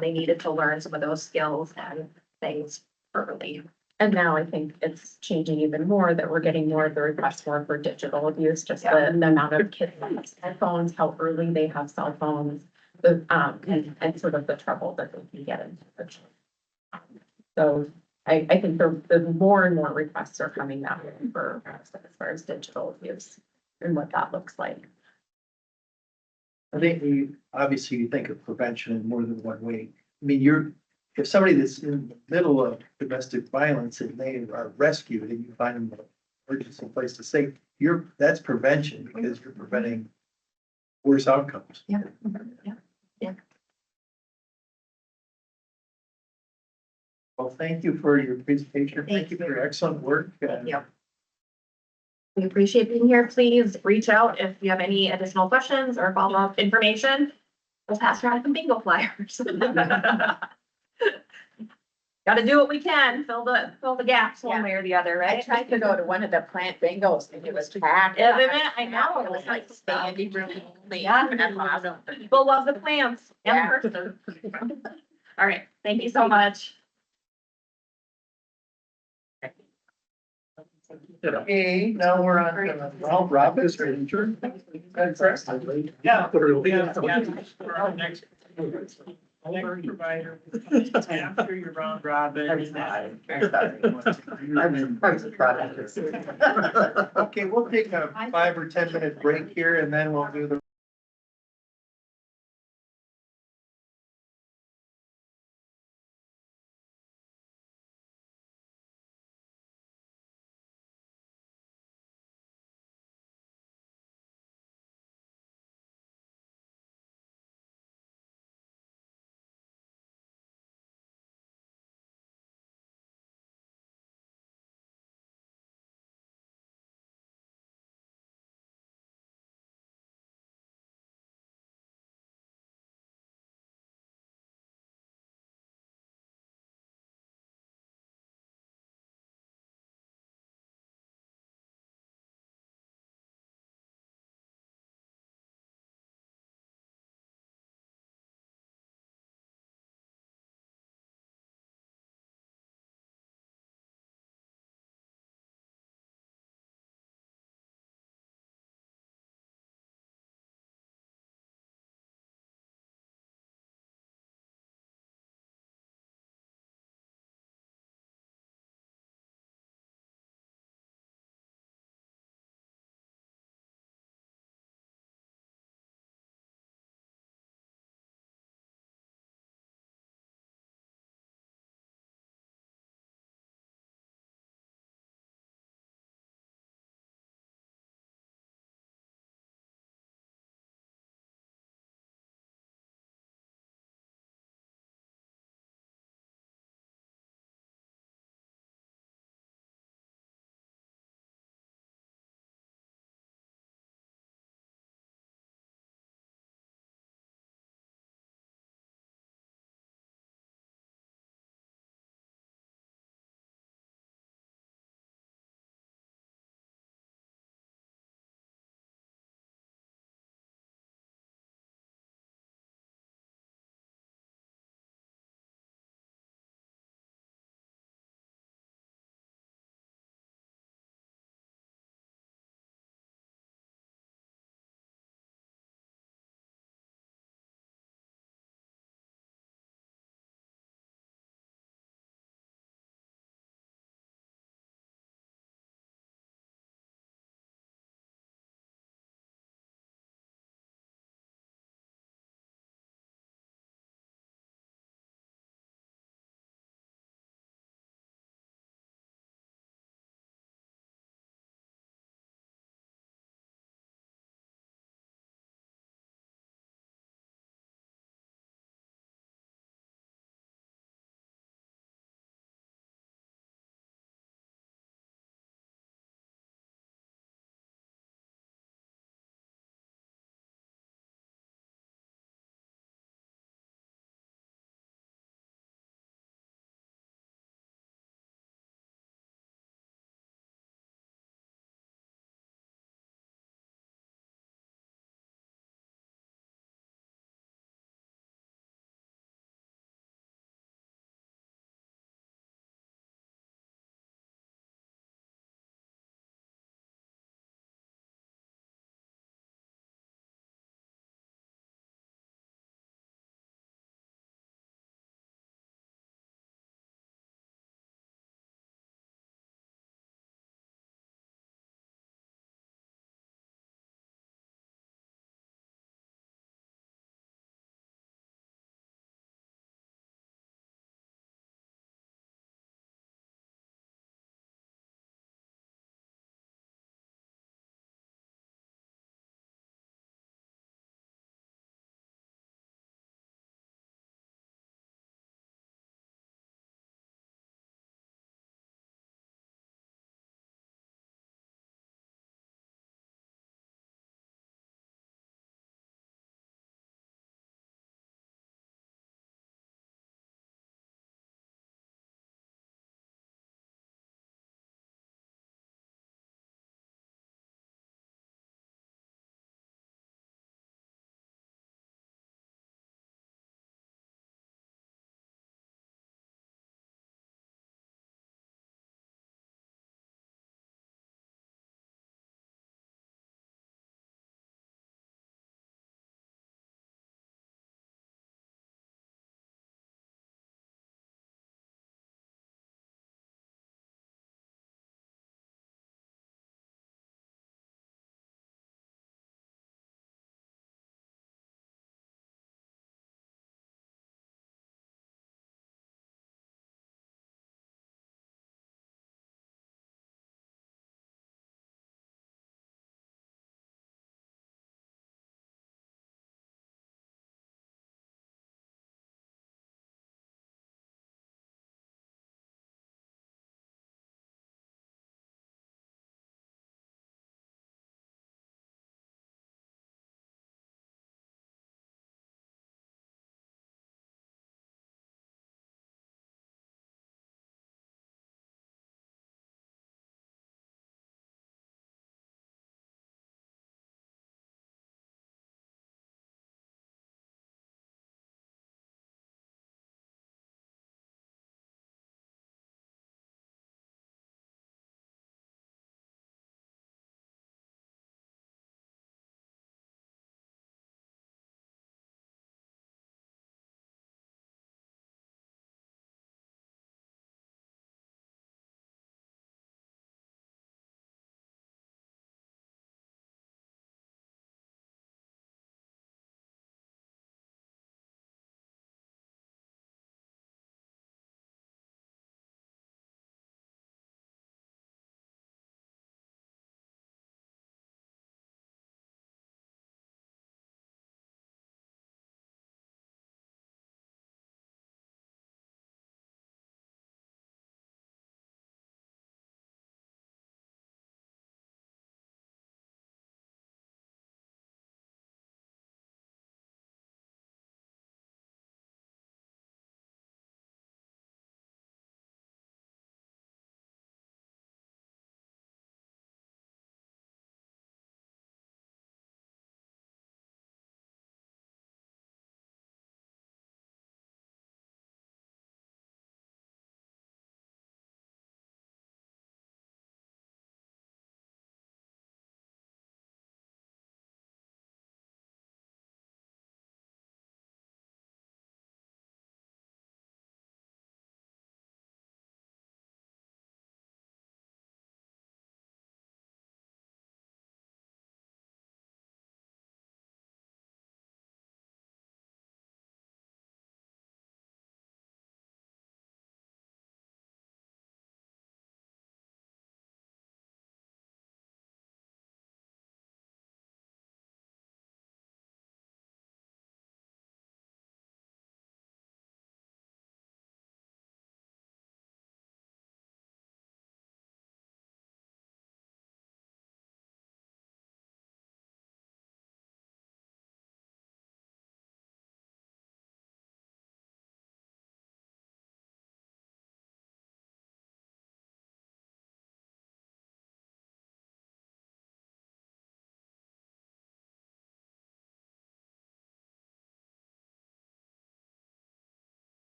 [SPEAKER 5] They needed to learn some of those skills and things early. And now I think it's changing even more that we're getting more of the requests more for digital abuse, just the amount of kids with cell phones, how early they have cell phones, and sort of the trouble that they can get into. So I think the more and more requests are coming that way for as far as digital abuse and what that looks like.
[SPEAKER 3] I think obviously you think of prevention in more than one way. I mean, if somebody that's in the middle of domestic violence and they are rescued and you find them an emergency place to stay, that's prevention because you're preventing worse outcomes.
[SPEAKER 5] Yeah.
[SPEAKER 3] Well, thank you for your presentation. Thank you for your excellent work.
[SPEAKER 2] Yeah.
[SPEAKER 5] We appreciate being here. Please reach out if you have any additional questions or follow-up information. We'll pass around some bingo flyers. Got to do what we can, fill the gaps one way or the other,
[SPEAKER 2] I
[SPEAKER 5] right?
[SPEAKER 2] tried to go to one of the plant bingos and it was packed.
[SPEAKER 5] Isn't it? I know.
[SPEAKER 2] It was like standing room only.
[SPEAKER 5] Yeah.
[SPEAKER 2] And awesome.
[SPEAKER 5] People love the plants and
[SPEAKER 2] Yeah.
[SPEAKER 5] the person. All right, thank you so much.
[SPEAKER 3] Okay, now we're on, well, Robert's ranger.
[SPEAKER 1] Yeah.
[SPEAKER 12] Literally.
[SPEAKER 1] For our next provider, after your round robin.
[SPEAKER 3] Okay, we'll take a 5 or 10 minute break here and then we'll do the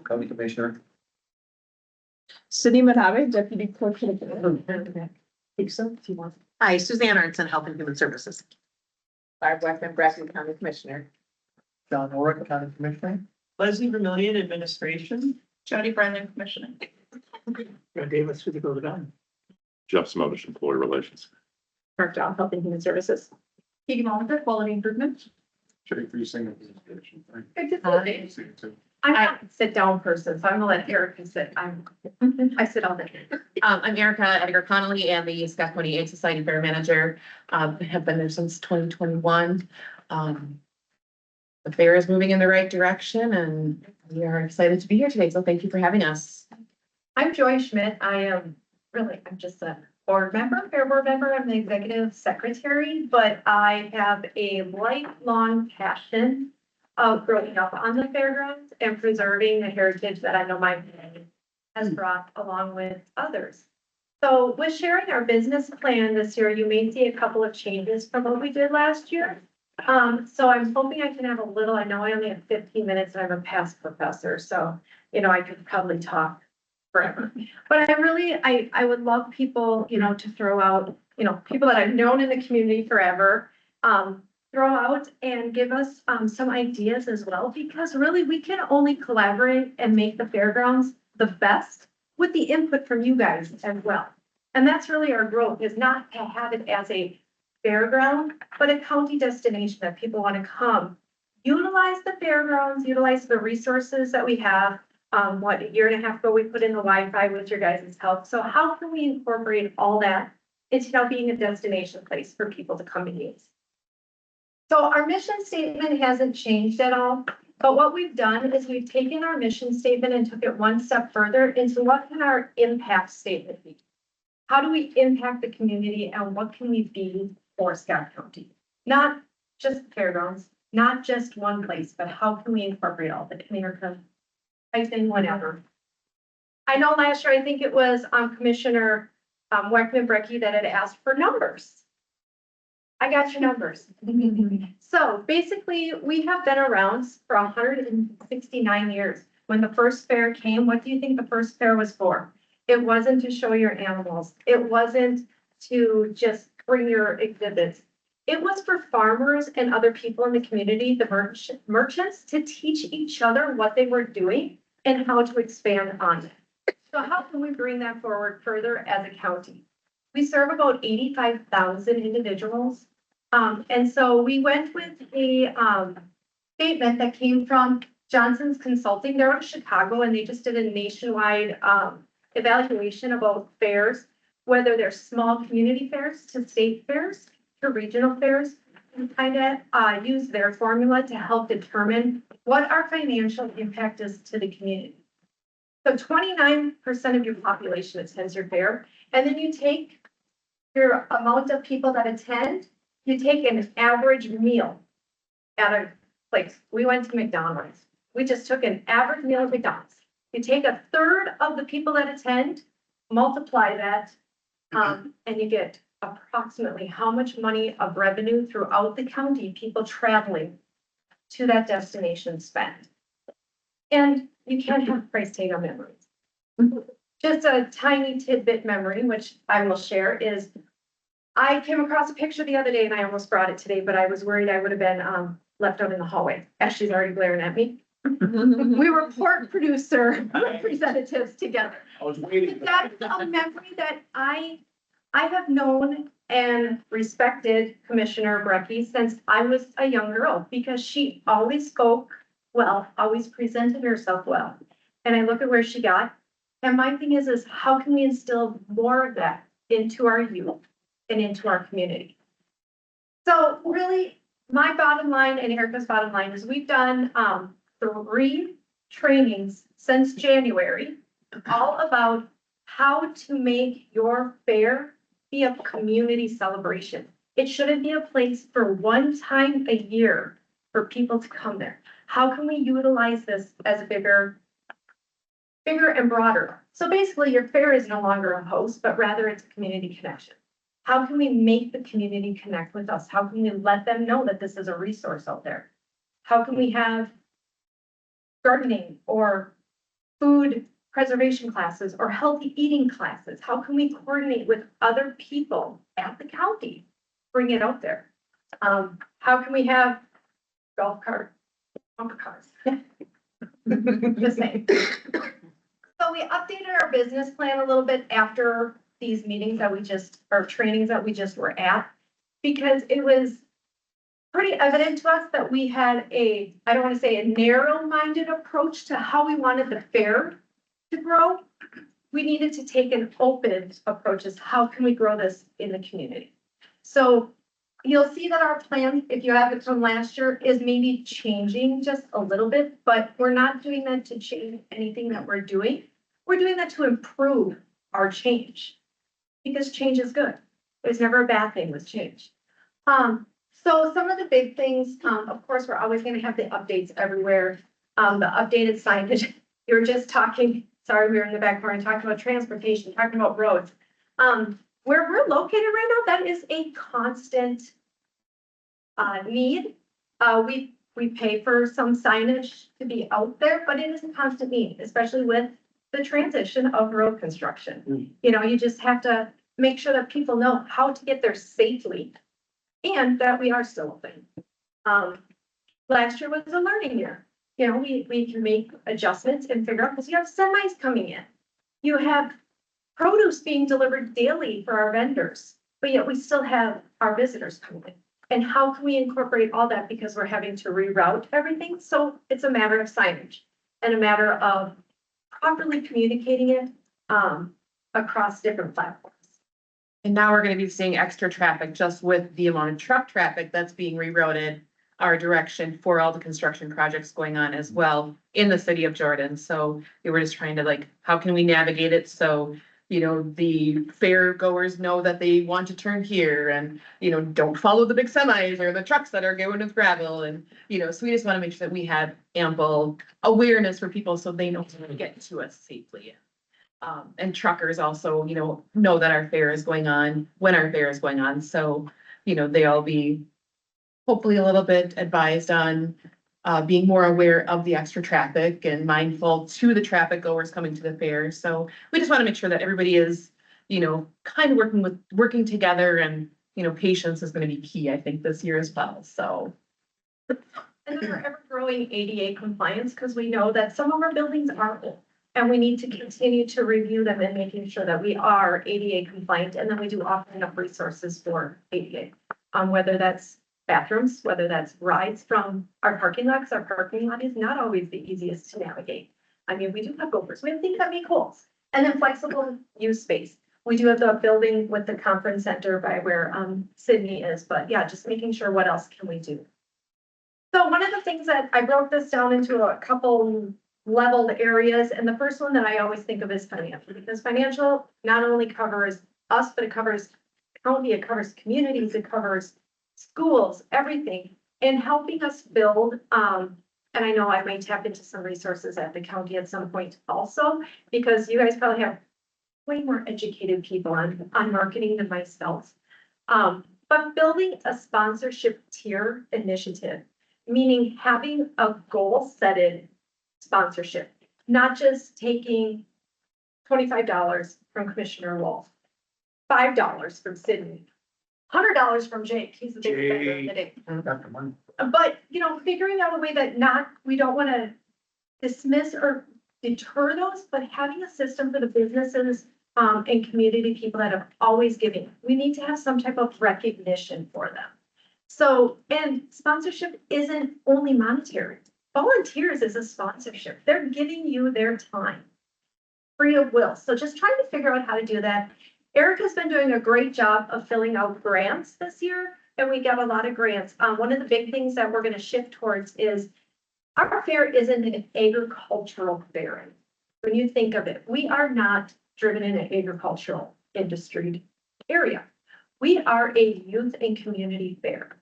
[SPEAKER 3] County Commissioner.
[SPEAKER 9] Sydney Manabe, Deputy Clerk to the. Lisa, if you want.
[SPEAKER 7] Hi, Suzanne Arnson, Health and Human Services.
[SPEAKER 2] Barb Weckman, Brecken County Commissioner.
[SPEAKER 3] John Orrick, County Commissioner.
[SPEAKER 1] Leslie Vermillion, Administration.
[SPEAKER 11] Jody Brennan, Commissioner.
[SPEAKER 12] Brad Davis, who to go down.
[SPEAKER 13] Jeff Smotish, Employee Relations.
[SPEAKER 9] Mark Dahl, Health and Human Services.
[SPEAKER 5] Keegan Walter, Quality Improvement.
[SPEAKER 8] Jay Freesing.
[SPEAKER 5] Good to see you. I'm not a sit down person, so I'm gonna let Erica sit. I sit all day.
[SPEAKER 2] I'm Erica Edgar Connolly and the Scott County Aid Society Fair Manager. Have been there since 2021. The fair is moving in the right direction and we are excited to be here today. So thank you for having us.
[SPEAKER 5] I'm Joy Schmidt. I'm just a board member, fair board member. I'm the executive secretary, but I have a lifelong passion of growing up on the fairgrounds and preserving the heritage that I know my family has brought along with others. So with sharing our business plan this year, you may see a couple of changes from what we did last year. So I'm hoping I can have a little, I know I only have 15 minutes and I'm a past professor, so, I could probably talk forever. But I would love people, to throw out, people that I've known in the community forever, throw out and give us some ideas as well, because really we can only collaborate and make the fairgrounds the best with the input from you guys as well. And that's really our growth, is not to have it as a fairground, but a county destination that people want to come, utilize the fairgrounds, utilize the resources that we have. A year and a half ago, we put in the Wi-Fi with your guys' help. So how can we incorporate all that into now being a destination place for people to come and use? So our mission statement hasn't changed at all, but what we've done is we've taken our mission statement and took it one step further into what can our impact statement be? How do we impact the community and what can we be for Scott County? Not just the fairgrounds, not just one place, but how can we incorporate all the America? I think whatever. I know last year, I think it was Commissioner Weckman Brecky that had asked for numbers. I got your numbers. So basically, we have been around for 169 years. When the first fair came, what do you think the first fair was for? It wasn't to show your animals. It wasn't to just bring your exhibits. It was for farmers and other people in the community, the merchants, to teach each other what they were doing and how to expand on it. So how can we bring that forward further as a county? We serve about 85,000 individuals. And so we went with a statement that came from Johnson's Consulting. They're out of Chicago and they just did a nationwide evaluation about fairs, whether they're small community fairs to state fairs to regional fairs, and kind of use their formula to help determine what our financial impact is to the community. So 29% of your population attends your fair, and then you take your amount of people that attend, you take an average meal at a place. We went to McDonald's. We just took an average meal at McDonald's. You take a third of the people that attend, multiply that, and you get approximately how much money of revenue throughout the county people traveling to that destination spend. And you can't have price tag on memories. Just a tiny tidbit memory, which I will share, is I came across a picture the other day and I almost brought it today, but I was worried I would have been left out in the hallway. Ashley's already glaring at me. We were pork producer representatives together.
[SPEAKER 6] I was waiting.
[SPEAKER 5] That's a memory that I have known and respected Commissioner Brecky since I was a young girl, because she always spoke well, always presented herself well. And I look at where she got. And my thing is how can we instill more of that into our youth and into our community? So really, my bottom line and Erica's bottom line is we've done 3 trainings since January, all about how to make your fair be a community celebration. It shouldn't be a place for one time a year for people to come there. How can we utilize this as a bigger and broader? So basically your fair is no longer a host, but rather it's a community connection. How can we make the community connect with us? How can we let them know that this is a resource out there? How can we have gardening or food preservation classes or healthy eating classes? How can we coordinate with other people at the county? Bring it out there. How can we have golf cart, bumper cars? Just saying. So we updated our business plan a little bit after these meetings that we just, or trainings that we just were at, because it was pretty evident to us that we had a, I don't want to say a narrow-minded approach to how we wanted the fair to grow. We needed to take an open approach as how can we grow this in the community? So you'll see that our plan, if you have it from last year, is maybe changing just a little bit, but we're not doing that to change anything that we're doing. We're doing that to improve our change, because change is good. There's never a bad thing with change. So some of the big things, of course, we're always gonna have the updates everywhere. The updated signage, you were just talking, sorry, we were in the back corner talking about transportation, talking about roads. Where we're located right now, that is a constant need. We pay for some signage to be out there, but it is a constant need, especially with the transition of road construction. You know, you just have to make sure that people know how to get there safely and that we are still open. Last year was a learning year. You know, we can make adjustments and figure out, because you have semis coming in. You have produce being delivered daily for our vendors, but yet we still have our visitors coming in. And how can we incorporate all that, because we're having to reroute everything? So it's a matter of signage and a matter of properly communicating it across different platforms.
[SPEAKER 9] And now we're gonna be seeing extra traffic just with the amount of truck traffic that's being rerouted our direction for all the construction projects going on as well in the city of Jordan. So we were just trying to like, how can we navigate it so, you know, the fair goers know that they want to turn here and, you know, don't follow the big semis or the trucks that are going with gravel. And, you know, so we just want to make sure that we have ample awareness for people so they know to get to us safely. And truckers also, you know that our fair is going on, when our fair is going on. So, you know, they all be hopefully a little bit advised on being more aware of the extra traffic and mindful to the traffic goers coming to the fair. So we just want to make sure that everybody is, you know, kind of working together, and, you know, patience is going to be key, I think, this year as well. So.
[SPEAKER 5] And then we're ever growing ADA compliance, because we know that some of our buildings are old. And we need to continue to review them and making sure that we are ADA compliant, and then we do offer enough resources for ADA. Whether that's bathrooms, whether that's rides from our parking lots. Our parking lot is not always the easiest to navigate. I mean, we do have gophers, we have things that make holes, and then flexible use space. We do have the building with the conference center by where Sydney is, but yeah, just making sure what else can we do. So one of the things that I broke this down into a couple leveled areas, and the first one that I always think of is financial, because financial not only covers us, but it covers county, it covers communities, it covers schools, everything, and helping us build. And I know I might tap into some resources at the county at some point also, because you guys probably have way more educated people on marketing than myself. But building a sponsorship tier initiative, meaning having a goal-setted sponsorship, not just taking $25 from Commissioner Wolf, $5 from Sydney, $100 from Jake. He's the big spender of the day. But, you know, figuring out a way that we don't want to dismiss or deter those, but having a system for the businesses and community people that have always given. We need to have some type of recognition for them. So, and sponsorship isn't only monetary. Volunteers is a sponsorship. They're giving you their time, free of will. So just trying to figure out how to do that. Erica's been doing a great job of filling out grants this year, and we got a lot of grants. One of the big things that we're going to shift towards is our fair isn't an agricultural fair. When you think of it, we are not driven in an agricultural industry area. We are a youth and community fair.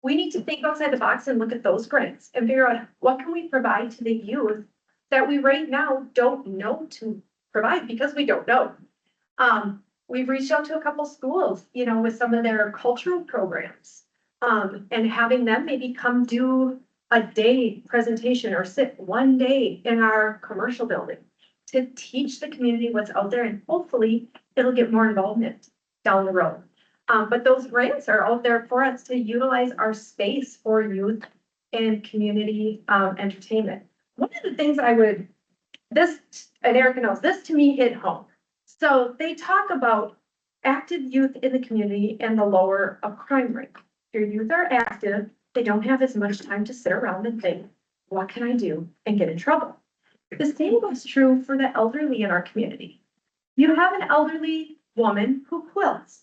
[SPEAKER 5] We need to think outside the box and look at those grants and figure out what can we provide to the youth that we right now don't know to provide because we don't know. We've reached out to a couple schools, you know, with some of their cultural programs, and having them maybe come do a day presentation or sit one day in our commercial building. to teach the community what's out there, and hopefully it'll get more involvement down the road. But those grants are out there for us to utilize our space for youth and community, entertainment. One of the things and Erica knows, this to me hit home. So they talk about active youth in the community and the lower of crime rate. If your youth are active, they don't have as much time to sit around and think, what can I do and get in trouble? The same goes true for the elderly in our community. You have an elderly woman who quilts.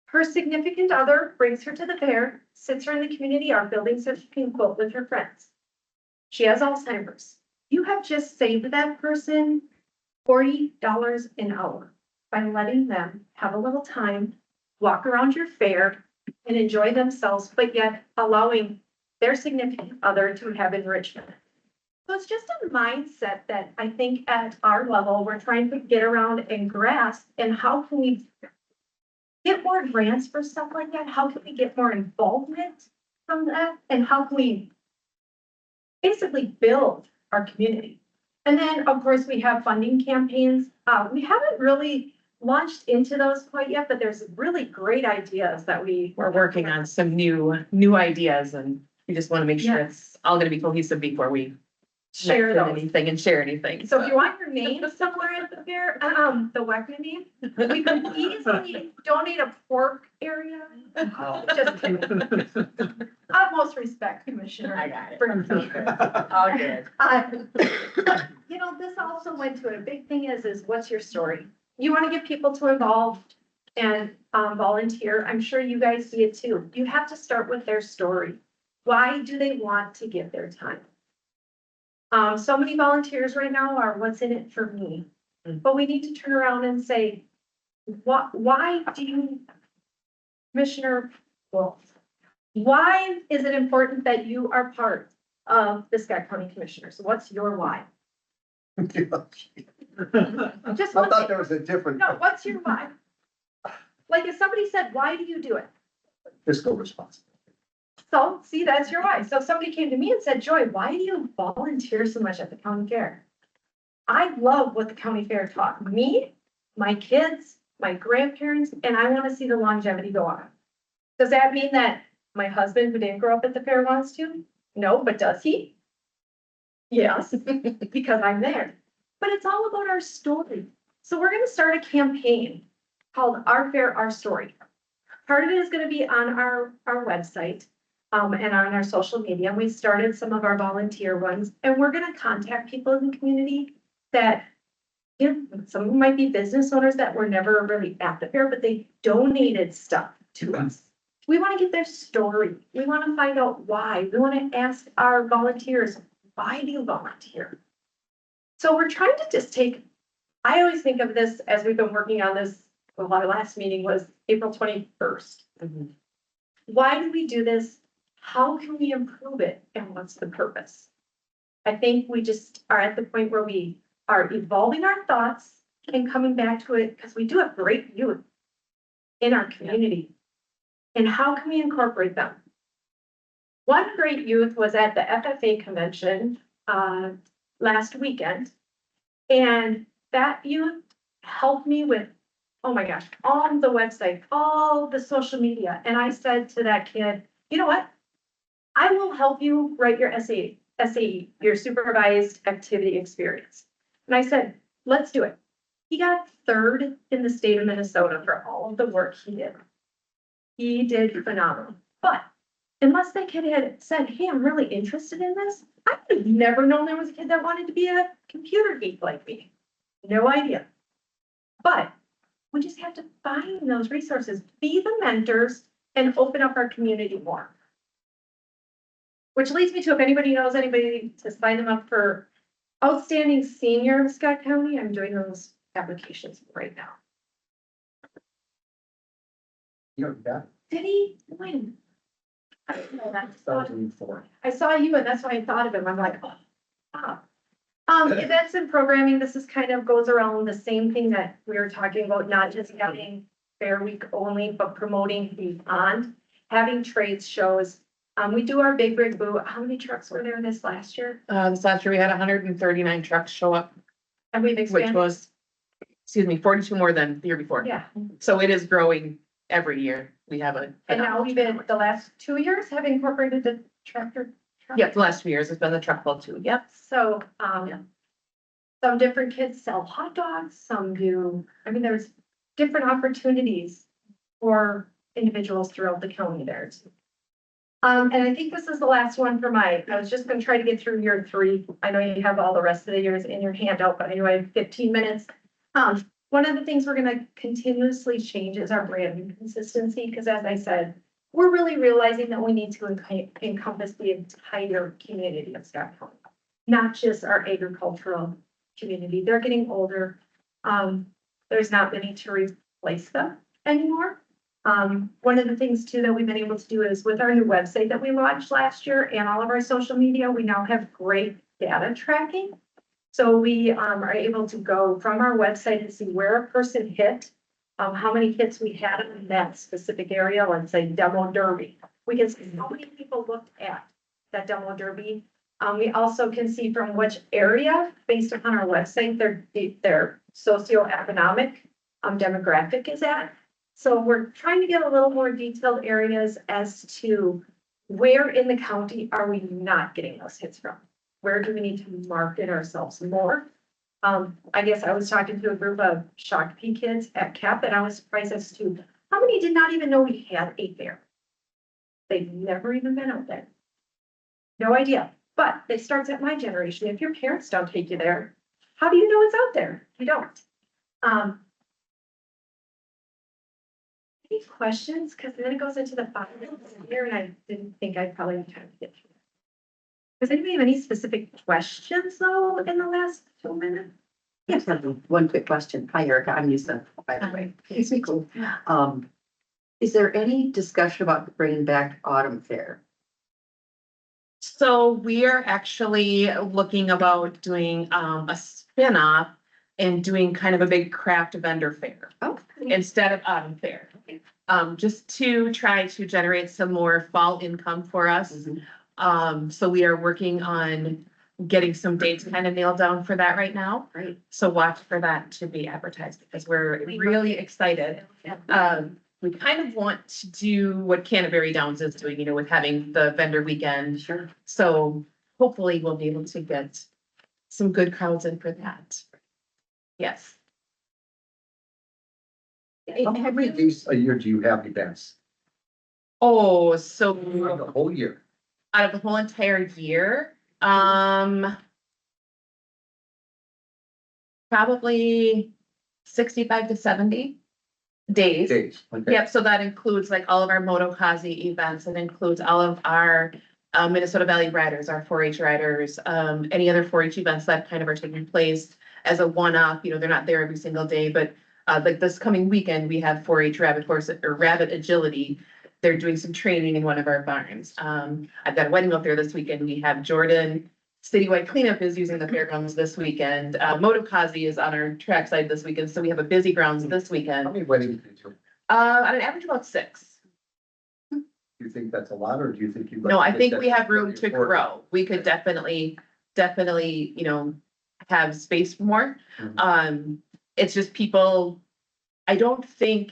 [SPEAKER 5] Her significant other brings her to the fair, sits her in the community art building so she can quilt with her friends. She has Alzheimer's. You have just saved that person $40 an hour by letting them have a little time, walk around your fair and enjoy themselves, but yet allowing their significant other to have enrichment. So it's just a mindset that I think at our level, we're trying to get around and grasp, and how can we get more grants for stuff like that? How can we get more involvement from that? And how can we basically build our community? And then, of course, we have funding campaigns. We haven't really launched into those quite yet, but there's really great ideas that
[SPEAKER 2] We're working on some new ideas, and we just want to make sure it's all gonna be cohesive before we
[SPEAKER 5] share
[SPEAKER 2] mention
[SPEAKER 5] those.
[SPEAKER 2] anything and share anything.
[SPEAKER 5] So if you want your name somewhere at the fair, the WECMA name, we can easily donate a pork area. Just kidding. Utmost respect, Commissioner.
[SPEAKER 2] I got it.
[SPEAKER 5] For your
[SPEAKER 2] All good.
[SPEAKER 5] You know, this also went to it. A big thing is what's your story? You want to get people to involve and volunteer. I'm sure you guys see it too. You have to start with their story. Why do they want to give their time? So many volunteers right now are, what's in it for me? But we need to turn around and say, why do you, Commissioner Wolf, why is it important that you are part of the Scott County Commissioners? What's your why? Just
[SPEAKER 6] I
[SPEAKER 5] one
[SPEAKER 6] thought
[SPEAKER 5] thing.
[SPEAKER 6] there was a different
[SPEAKER 5] No, what's your why? Like if somebody said, why do you do it?
[SPEAKER 6] fiscal responsibility.
[SPEAKER 5] So, see, that's your why. So if somebody came to me and said, Joy, why do you volunteer so much at the county fair? I love what the county fair taught me, my kids, my grandparents, and I want to see the longevity go on. Does that mean that my husband, who didn't grow up at the fair, wants to? No, but does he? Yes, because I'm there. But it's all about our story. So we're going to start a campaign called Our Fair, Our Story. Part of it is going to be on our website. And on our social media, and we started some of our volunteer ones, and we're gonna contact people in the community that, you know, some of them might be business owners that were never really at the fair, but they donated stuff to us. We wanna get their story. We wanna find out why. We wanna ask our volunteers, why do you volunteer? So we're trying to just I always think of this as we've been working on this, well, our last meeting was April 21st. Why do we do this? How can we improve it? And what's the purpose? I think we just are at the point where we are evolving our thoughts and coming back to it, because we do have great youth in our community. And how can we incorporate them? One great youth was at the FFA convention last weekend. And that youth helped me with, oh my gosh, on the website, all the social media. And I said to that kid, you know what? I will help you write your SAE, your supervised activity experience. And I said, let's do it. He got third in the state of Minnesota for all of the work he did. He did phenomenal. But unless that kid had said, hey, I'm really interested in this, I would have never known there was a kid that wanted to be a computer geek like me. No idea. But we just have to find those resources, be the mentors, and open up our community more. Which leads me to, if anybody knows anybody to sign them up for Outstanding Senior of Scott County, I'm doing those applications right now.
[SPEAKER 6] You know, that
[SPEAKER 5] Did he win? I don't know, that's-
[SPEAKER 6] 2004.
[SPEAKER 5] I saw you and that's why I thought of him. I'm like, oh, wow. Events and programming, this is kind of goes around the same thing that we were talking about, not just having Fair Week only, but promoting beyond, having trades shows. We do our Big Rig Boo. How many trucks were there this last year?
[SPEAKER 2] This last year we had 139 trucks show up.
[SPEAKER 5] And we've
[SPEAKER 2] which
[SPEAKER 5] expanded,
[SPEAKER 2] was, excuse me, 42 more than the year before.
[SPEAKER 5] yeah.
[SPEAKER 2] So it is growing every year. We have a.
[SPEAKER 5] And now we've been, the last 2 years have incorporated the tractor. truck.
[SPEAKER 2] Yep, the last 2 years, it's been the truck club too. Yep.
[SPEAKER 5] So,
[SPEAKER 2] Yeah.
[SPEAKER 5] some different kids sell hot dogs, some do, I mean, there's different opportunities for individuals throughout the county there. And I think this is the last one for I was just gonna try to get through year 3. I know you have all the rest of the years in your handout, but I know I have 15 minutes. One of the things we're gonna continuously change is our brand consistency, because as I said, we're really realizing that we need to encompass the entire community of Scott County, not just our agricultural community. They're getting older. There's not many to replace them anymore. One of the things too that we've been able to do is with our new website that we launched last year and all of our social media, we now have great data tracking. So we are able to go from our website and see where a person hit, how many hits we had in that specific area, let's say demo derby. We can see how many people looked at that demo derby. We also can see from which area, based upon our website, their socioeconomic demographic is at. So we're trying to get a little more detailed areas as to where in the county are we not getting those hits from? Where do we need to market ourselves more? I guess I was talking to a group of Shakopee kids at CAP, and I was surprised as to how many did not even know we had a fair. They've never even been out there. No idea. But it starts at my generation. If your parents don't take you there, how do you know it's out there? You don't. Any questions? Because then it goes into the final here, and I didn't think I'd probably have time to get through. Does anybody have any specific questions though in the last 2 minutes?
[SPEAKER 14] Yes, one quick question. Hi, Erica. I'm Lisa, by the way. It's cool. Is there any discussion about bringing back autumn fair?
[SPEAKER 2] So we are actually looking about doing a spin-off and doing kind of a big craft vendor fair
[SPEAKER 14] Oh,
[SPEAKER 2] instead of autumn fair. Just to try to generate some more fall income for us. So we are working on getting some dates kind of nailed down for that right now.
[SPEAKER 14] great.
[SPEAKER 2] So watch for that to be advertised because we're really excited. We kind of want to do what Canterbury Downs is doing, you know, with having the vendor weekend.
[SPEAKER 14] Sure.
[SPEAKER 2] So hopefully we'll be able to get some good crowds in for that. Yes.
[SPEAKER 14] How many days a year do you have events?
[SPEAKER 2] Oh, so
[SPEAKER 14] The whole year?
[SPEAKER 2] out of the whole entire year, probably 65 to 70 days.
[SPEAKER 14] Okay.
[SPEAKER 2] Yep, so that includes like all of our Motokazi events, and includes all of our Minnesota Valley Riders, our 4-H riders, any other 4-H events that kind of are taking place as a one-off, you know, they're not there every single day, but like this coming weekend, we have 4-H rabbit horse or rabbit agility. They're doing some training in one of our barns. I've got a wedding out there this weekend. We have Jordan Citywide Cleanup is using the fairgrounds this weekend. Motokazi is on our trackside this weekend, so we have a busy grounds this
[SPEAKER 14] How
[SPEAKER 2] weekend.
[SPEAKER 14] many weddings do you do?
[SPEAKER 2] On an average about 6.
[SPEAKER 14] Do you think that's a lot, or do you think you?
[SPEAKER 2] No, I think we have room to grow. We could definitely, you know, have space for more. It's just people, I don't think,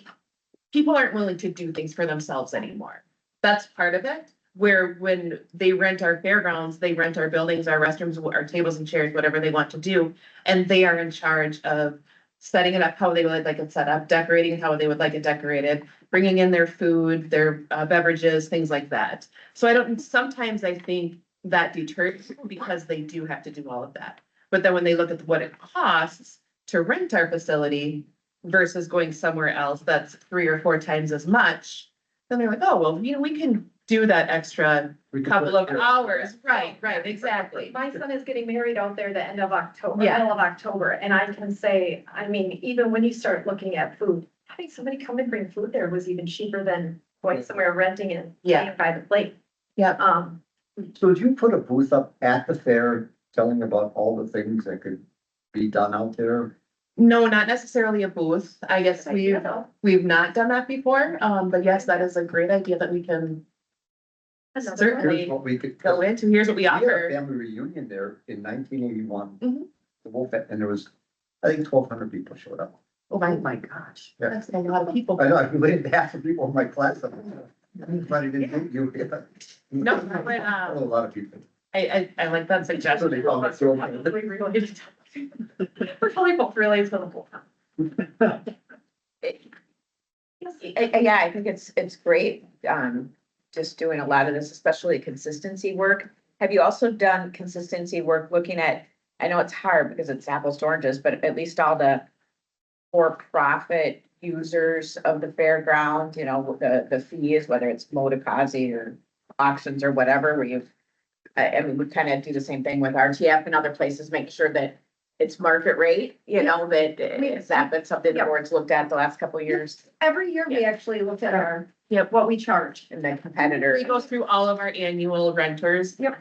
[SPEAKER 2] people aren't willing to do things for themselves anymore. That's part of it. Where when they rent our fairgrounds, they rent our buildings, our restrooms, our tables and chairs, whatever they want to do. And they are in charge of setting it up how they would like it set up, decorating how they would like it decorated, bringing in their food, their beverages, things like that. So sometimes I think that deters people because they do have to do all of that. But then when they look at what it costs to rent our facility versus going somewhere else that's 3 or 4 times as much, then they're like, oh, well, you know, we can do that extra couple of hours. Right, exactly.
[SPEAKER 5] My son is getting married out there the end of October,
[SPEAKER 2] Yeah.
[SPEAKER 5] middle of October, and I can say, I mean, even when you start looking at food, having somebody come and bring food there was even cheaper than going somewhere renting and
[SPEAKER 2] Yeah.
[SPEAKER 5] paying by the plate.
[SPEAKER 2] Yep.
[SPEAKER 14] So would you put a booth up at the fair telling about all the things that could be done out there?
[SPEAKER 2] No, not necessarily a booth. I guess
[SPEAKER 5] Good idea, though.
[SPEAKER 2] we've not done that before. But yes, that is a great idea that we can
[SPEAKER 5] Another
[SPEAKER 2] certainly
[SPEAKER 14] Here's what we could.
[SPEAKER 2] go into. Here's what we
[SPEAKER 14] We had a
[SPEAKER 2] offer.
[SPEAKER 14] family reunion there in 1981.
[SPEAKER 2] Mhm.
[SPEAKER 14] The Wolf, and there was
[SPEAKER 3] I think 1,200 people showed up.
[SPEAKER 14] Oh my gosh,
[SPEAKER 3] Yeah.
[SPEAKER 14] that's a lot of people.
[SPEAKER 3] I know, I related half the people in my class. Everybody didn't do you.
[SPEAKER 2] No, but,
[SPEAKER 3] A lot of people.
[SPEAKER 2] I like that
[SPEAKER 3] So
[SPEAKER 2] suggestion.
[SPEAKER 3] they call it so.
[SPEAKER 5] We're probably both related to the whole time.
[SPEAKER 2] Yeah, I think it's great, just doing a lot of this, especially consistency work. Have you also done consistency work looking at, I know it's hard because it's apples to oranges, but at least all the for-profit users of the fairground, you know, the fees, whether it's Motokazi or auctions or whatever, where you've, I mean, we kind of do the same thing with RTF and other places, make sure that it's market rate, you know, that has that been something the
[SPEAKER 4] Yep.
[SPEAKER 2] board's looked at the last couple of years?
[SPEAKER 4] Every year we actually look at our, what we charge.
[SPEAKER 2] And the competitors.
[SPEAKER 15] We go through all of our annual renters.
[SPEAKER 4] Yep.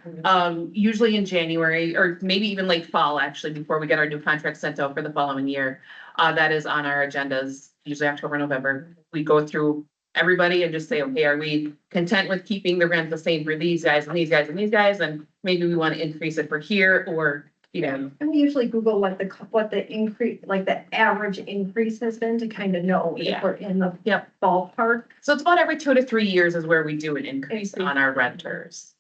[SPEAKER 15] Usually in January or maybe even late fall, actually, before we get our new contract sent out for the following year. That is on our agendas, usually October, November. We go through everybody and just say, okay, are we content with keeping the rent the same for these guys and these guys and these guys? And maybe we want to increase it for here or, you know.
[SPEAKER 4] And we usually Google like what the increase, like the average increase has been to kind of know if
[SPEAKER 15] Yeah.
[SPEAKER 4] we're in the
[SPEAKER 15] Yep.
[SPEAKER 4] ballpark.
[SPEAKER 15] So it's about every 2 to 3 years is where we do an increase on our renters.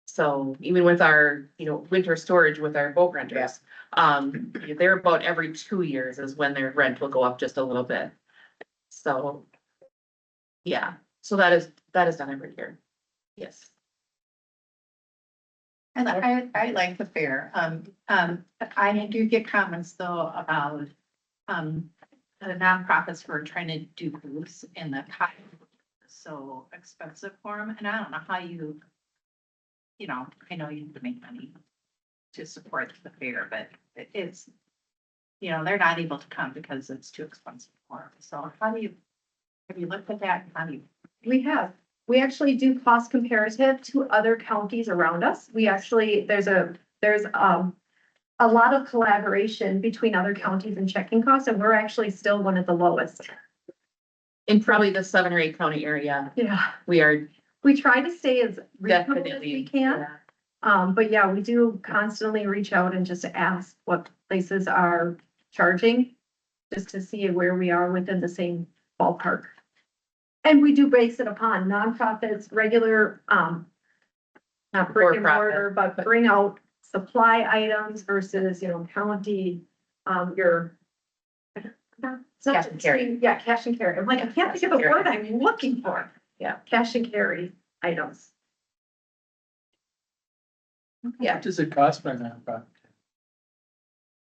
[SPEAKER 15] So even with our, you know, winter storage with our boat renters, they're about every 2 years is when their rent will go up just a little bit. So, yeah, so that is done every year. Yes.
[SPEAKER 11] And I like the fair. I do get comments though about, the nonprofits who are trying to do booths in the cotton. So expensive for them, and I don't know how you know, I know you have to make money to support the fair, but it's, you know, they're not able to come because it's too expensive for them. So have you looked at that? How do you?
[SPEAKER 4] We actually do cost comparative to other counties around us. We actually, there's a lot of collaboration between other counties and checking costs, and we're actually still one of the lowest.
[SPEAKER 15] In probably the 7 or 8 county area,
[SPEAKER 4] Yeah,
[SPEAKER 15] we are
[SPEAKER 4] we try to stay as reasonable as
[SPEAKER 15] definitely.
[SPEAKER 4] we can.
[SPEAKER 15] Yeah.
[SPEAKER 4] But yeah, we do constantly reach out and just ask what places are charging, just to see where we are within the same ballpark. And we do base it upon nonprofits, regular, not brick and mortar, but bring out supply items versus, you know, county, your.
[SPEAKER 2] Cash and carry.
[SPEAKER 4] Yeah, cash and carry. I'm like, I can't think of the word I'm looking for.
[SPEAKER 2] Yeah.
[SPEAKER 4] Cash and carry items.
[SPEAKER 2] Yeah.
[SPEAKER 3] What does it cost by nonprofit?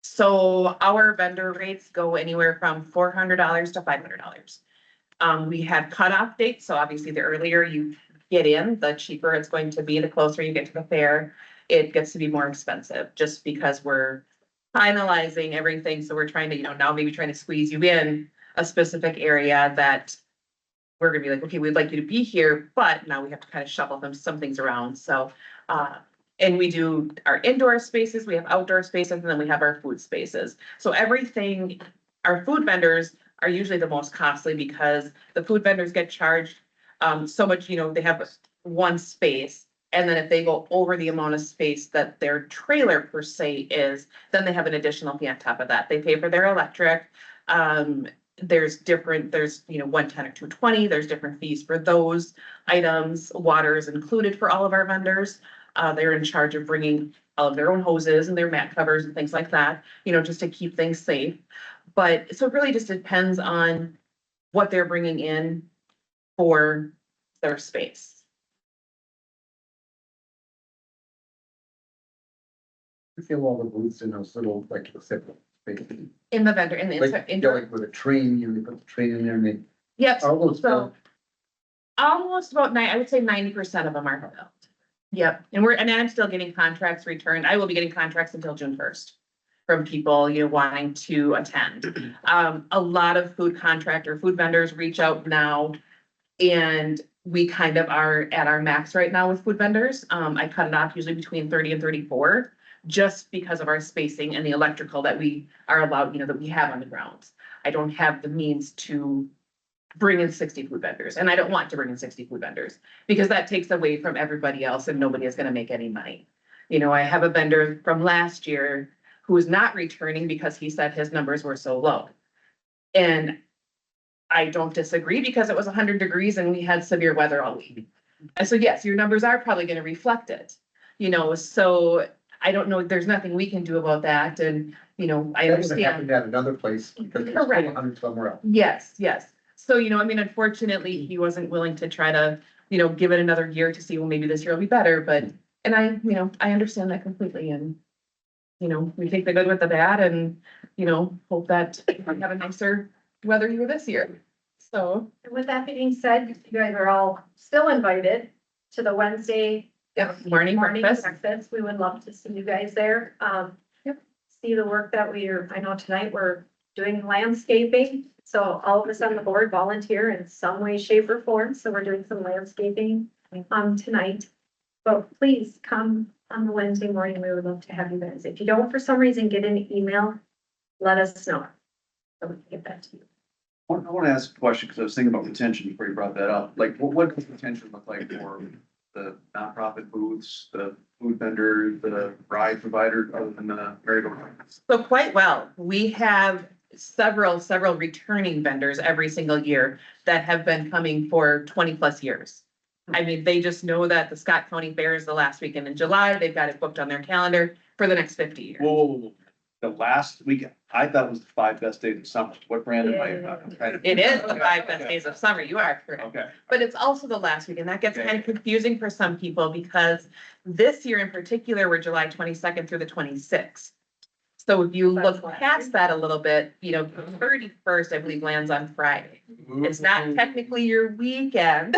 [SPEAKER 15] So our vendor rates go anywhere from $400 to $500. We have cutoff dates, so obviously the earlier you get in, the cheaper it's going to be. The closer you get to the fair, it gets to be more expensive, just because we're finalizing everything. So we're trying to, you know, now maybe trying to squeeze you in a specific area that we're gonna be like, okay, we'd like you to be here, but now we have to kind of shuffle some things around. So, and we do our indoor spaces, we have outdoor spaces, and then we have our food spaces. So everything, our food vendors are usually the most costly because the food vendors get charged so much, you know, they have one space. And then if they go over the amount of space that their trailer per se is, then they have an additional fee on top of that. They pay for their electric. There's, you know, 110 or 220, there's different fees for those items. Water is included for all of our vendors. They're in charge of bringing all of their own hoses and their mat covers and things like that, you know, just to keep things safe. But so it really just depends on what they're bringing in for their space.
[SPEAKER 3] You feel all the booths in those little, like, separate spaces.
[SPEAKER 15] In the vendor, in the
[SPEAKER 3] Like, you know, like with a train, you put the train in there and they,
[SPEAKER 15] Yep,
[SPEAKER 3] all those.
[SPEAKER 15] so almost about I would say 90% of them are filled. Yep, and I'm still getting contracts returned. I will be getting contracts until June 1st from people, you know, wanting to attend. A lot of food vendors reach out now, and we kind of are at our max right now with food vendors. I cut it off usually between 30 and 34, just because of our spacing and the electrical that we are allowed, you know, that we have on the grounds. I don't have the means to bring in 60 food vendors, and I don't want to bring in 60 food vendors because that takes away from everybody else and nobody is gonna make any money. You know, I have a vendor from last year who is not returning because he said his numbers were so low. And I don't disagree because it was 100 degrees and we had severe weather all week. And so, yes, your numbers are probably gonna reflect it, you know, so I don't know, there's nothing we can do about that, and, you know, I understand.
[SPEAKER 8] At another place because there's
[SPEAKER 15] Correct.
[SPEAKER 8] 100 somewhere else.
[SPEAKER 15] Yes, yes. So, you know, I mean, unfortunately, he wasn't willing to try to, you know, give it another year to see, well, maybe this year will be better, but, and I, you know, I understand that completely, and, you know, we take the good with the bad and, you know, hope that we have a nicer weather year this year. So,
[SPEAKER 10] And with that being said, you guys are all still invited to the Wednesday
[SPEAKER 15] yeah, morning breakfast.
[SPEAKER 10] breakfast. We would love to see you guys there. See the work that I know tonight we're doing landscaping. So all of us on the board volunteer in some way, shape or form. So we're doing some landscaping tonight. But please come on the Wednesday morning. We would love to have you guys. If you don't, for some reason, get an email, let us know. So we can get that to you.
[SPEAKER 6] I want to ask a question because I was thinking about retention before you brought that up. Like, what does retention look like for the nonprofit booths, the food vendor, the ride provider, other than the merry-go-round?
[SPEAKER 15] So quite well. We have several returning vendors every single year that have been coming for 20+ years. I mean, they just know that the Scott County Fair is the last weekend in July. They've got it booked on their calendar for the next 50 years.
[SPEAKER 6] Whoa. The last weekend, I thought it was the 5 best days of summer. What brand am I?
[SPEAKER 15] It is the 5 best days of summer. You are correct.
[SPEAKER 6] Okay.
[SPEAKER 15] But it's also the last weekend. That gets kind of confusing for some people because this year in particular, we're July 22nd through the 26th. So if you look past that a little bit, you know, the 31st, I believe, lands on Friday. It's not technically your weekend.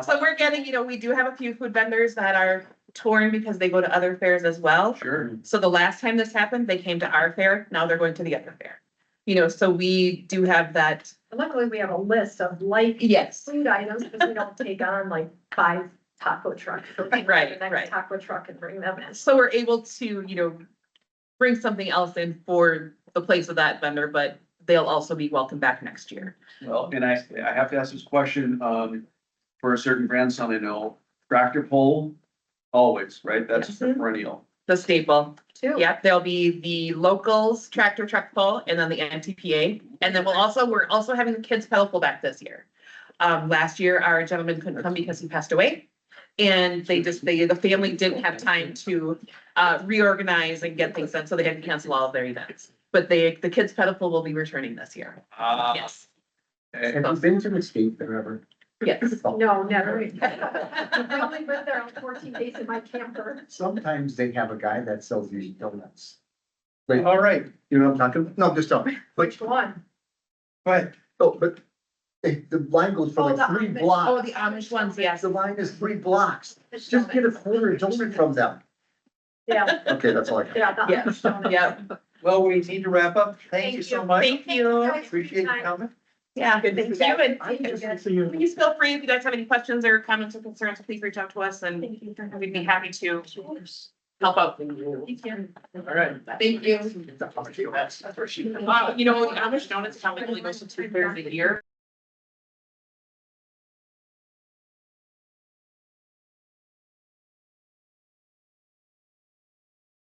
[SPEAKER 15] So we're getting, you know, we do have a few food vendors that are torn because they go to other fairs as well.
[SPEAKER 6] Sure.
[SPEAKER 15] So the last time this happened, they came to our fair. Now they're going to the other fair. You know, so we do have that.
[SPEAKER 10] Luckily, we have a list of light
[SPEAKER 15] Yes.
[SPEAKER 10] food items because we don't take on like 5 taco trucks. So we
[SPEAKER 15] Right,
[SPEAKER 10] the next
[SPEAKER 15] right.
[SPEAKER 10] taco truck and bring them in.
[SPEAKER 15] So we're able to, you know, bring something else in for the place of that vendor, but they'll also be welcome back next year.
[SPEAKER 6] Well, and I have to ask this question, for a certain grandson I know, tractor pull, always, right? That's the perennial.
[SPEAKER 15] The staple.
[SPEAKER 10] Two.
[SPEAKER 15] Yep, there'll be the locals tractor truck pull and then the NTPA. And then we're also having the kids pedal pull back this year. Last year, our gentleman couldn't come because he passed away. And the family didn't have time to reorganize and get things done, so they had to cancel all of their events. But the kids pedal pull will be returning this year. Yes,
[SPEAKER 6] Okay.
[SPEAKER 8] Have you been to Escape there ever?
[SPEAKER 15] yes.
[SPEAKER 10] No, never. I only lived there on 14 days in my camper.
[SPEAKER 8] Sometimes they have a guy that sells these donuts.
[SPEAKER 6] All right,
[SPEAKER 8] You know what I'm talking about? No, just tell me.
[SPEAKER 10] Which one?
[SPEAKER 6] go ahead.
[SPEAKER 8] Oh, but the line goes for
[SPEAKER 10] Oh,
[SPEAKER 8] like
[SPEAKER 10] the
[SPEAKER 8] 3
[SPEAKER 10] Amish.
[SPEAKER 8] blocks.
[SPEAKER 15] Oh, the Amish ones, yes.
[SPEAKER 8] The line is 3 blocks. Just get a quarter donut from them.
[SPEAKER 10] Yeah,
[SPEAKER 8] Okay, that's all I got.
[SPEAKER 10] yeah. the
[SPEAKER 15] Yeah,
[SPEAKER 10] Amish donuts.
[SPEAKER 15] yeah.
[SPEAKER 6] Well, we need to wrap up. Thank you so much.
[SPEAKER 15] Thank you.
[SPEAKER 6] Appreciate you coming.
[SPEAKER 15] Yeah, good to see you. And
[SPEAKER 10] Thank you.
[SPEAKER 15] please feel free, if you guys have any questions or comments or concerns, please reach out to us and
[SPEAKER 10] Thank you for
[SPEAKER 15] we'd be happy to help out.
[SPEAKER 10] Thank you.
[SPEAKER 6] All right.
[SPEAKER 15] Thank you.
[SPEAKER 6] That's where she.
[SPEAKER 15] You know, Amish Donuts probably only goes to 2 fairs a year.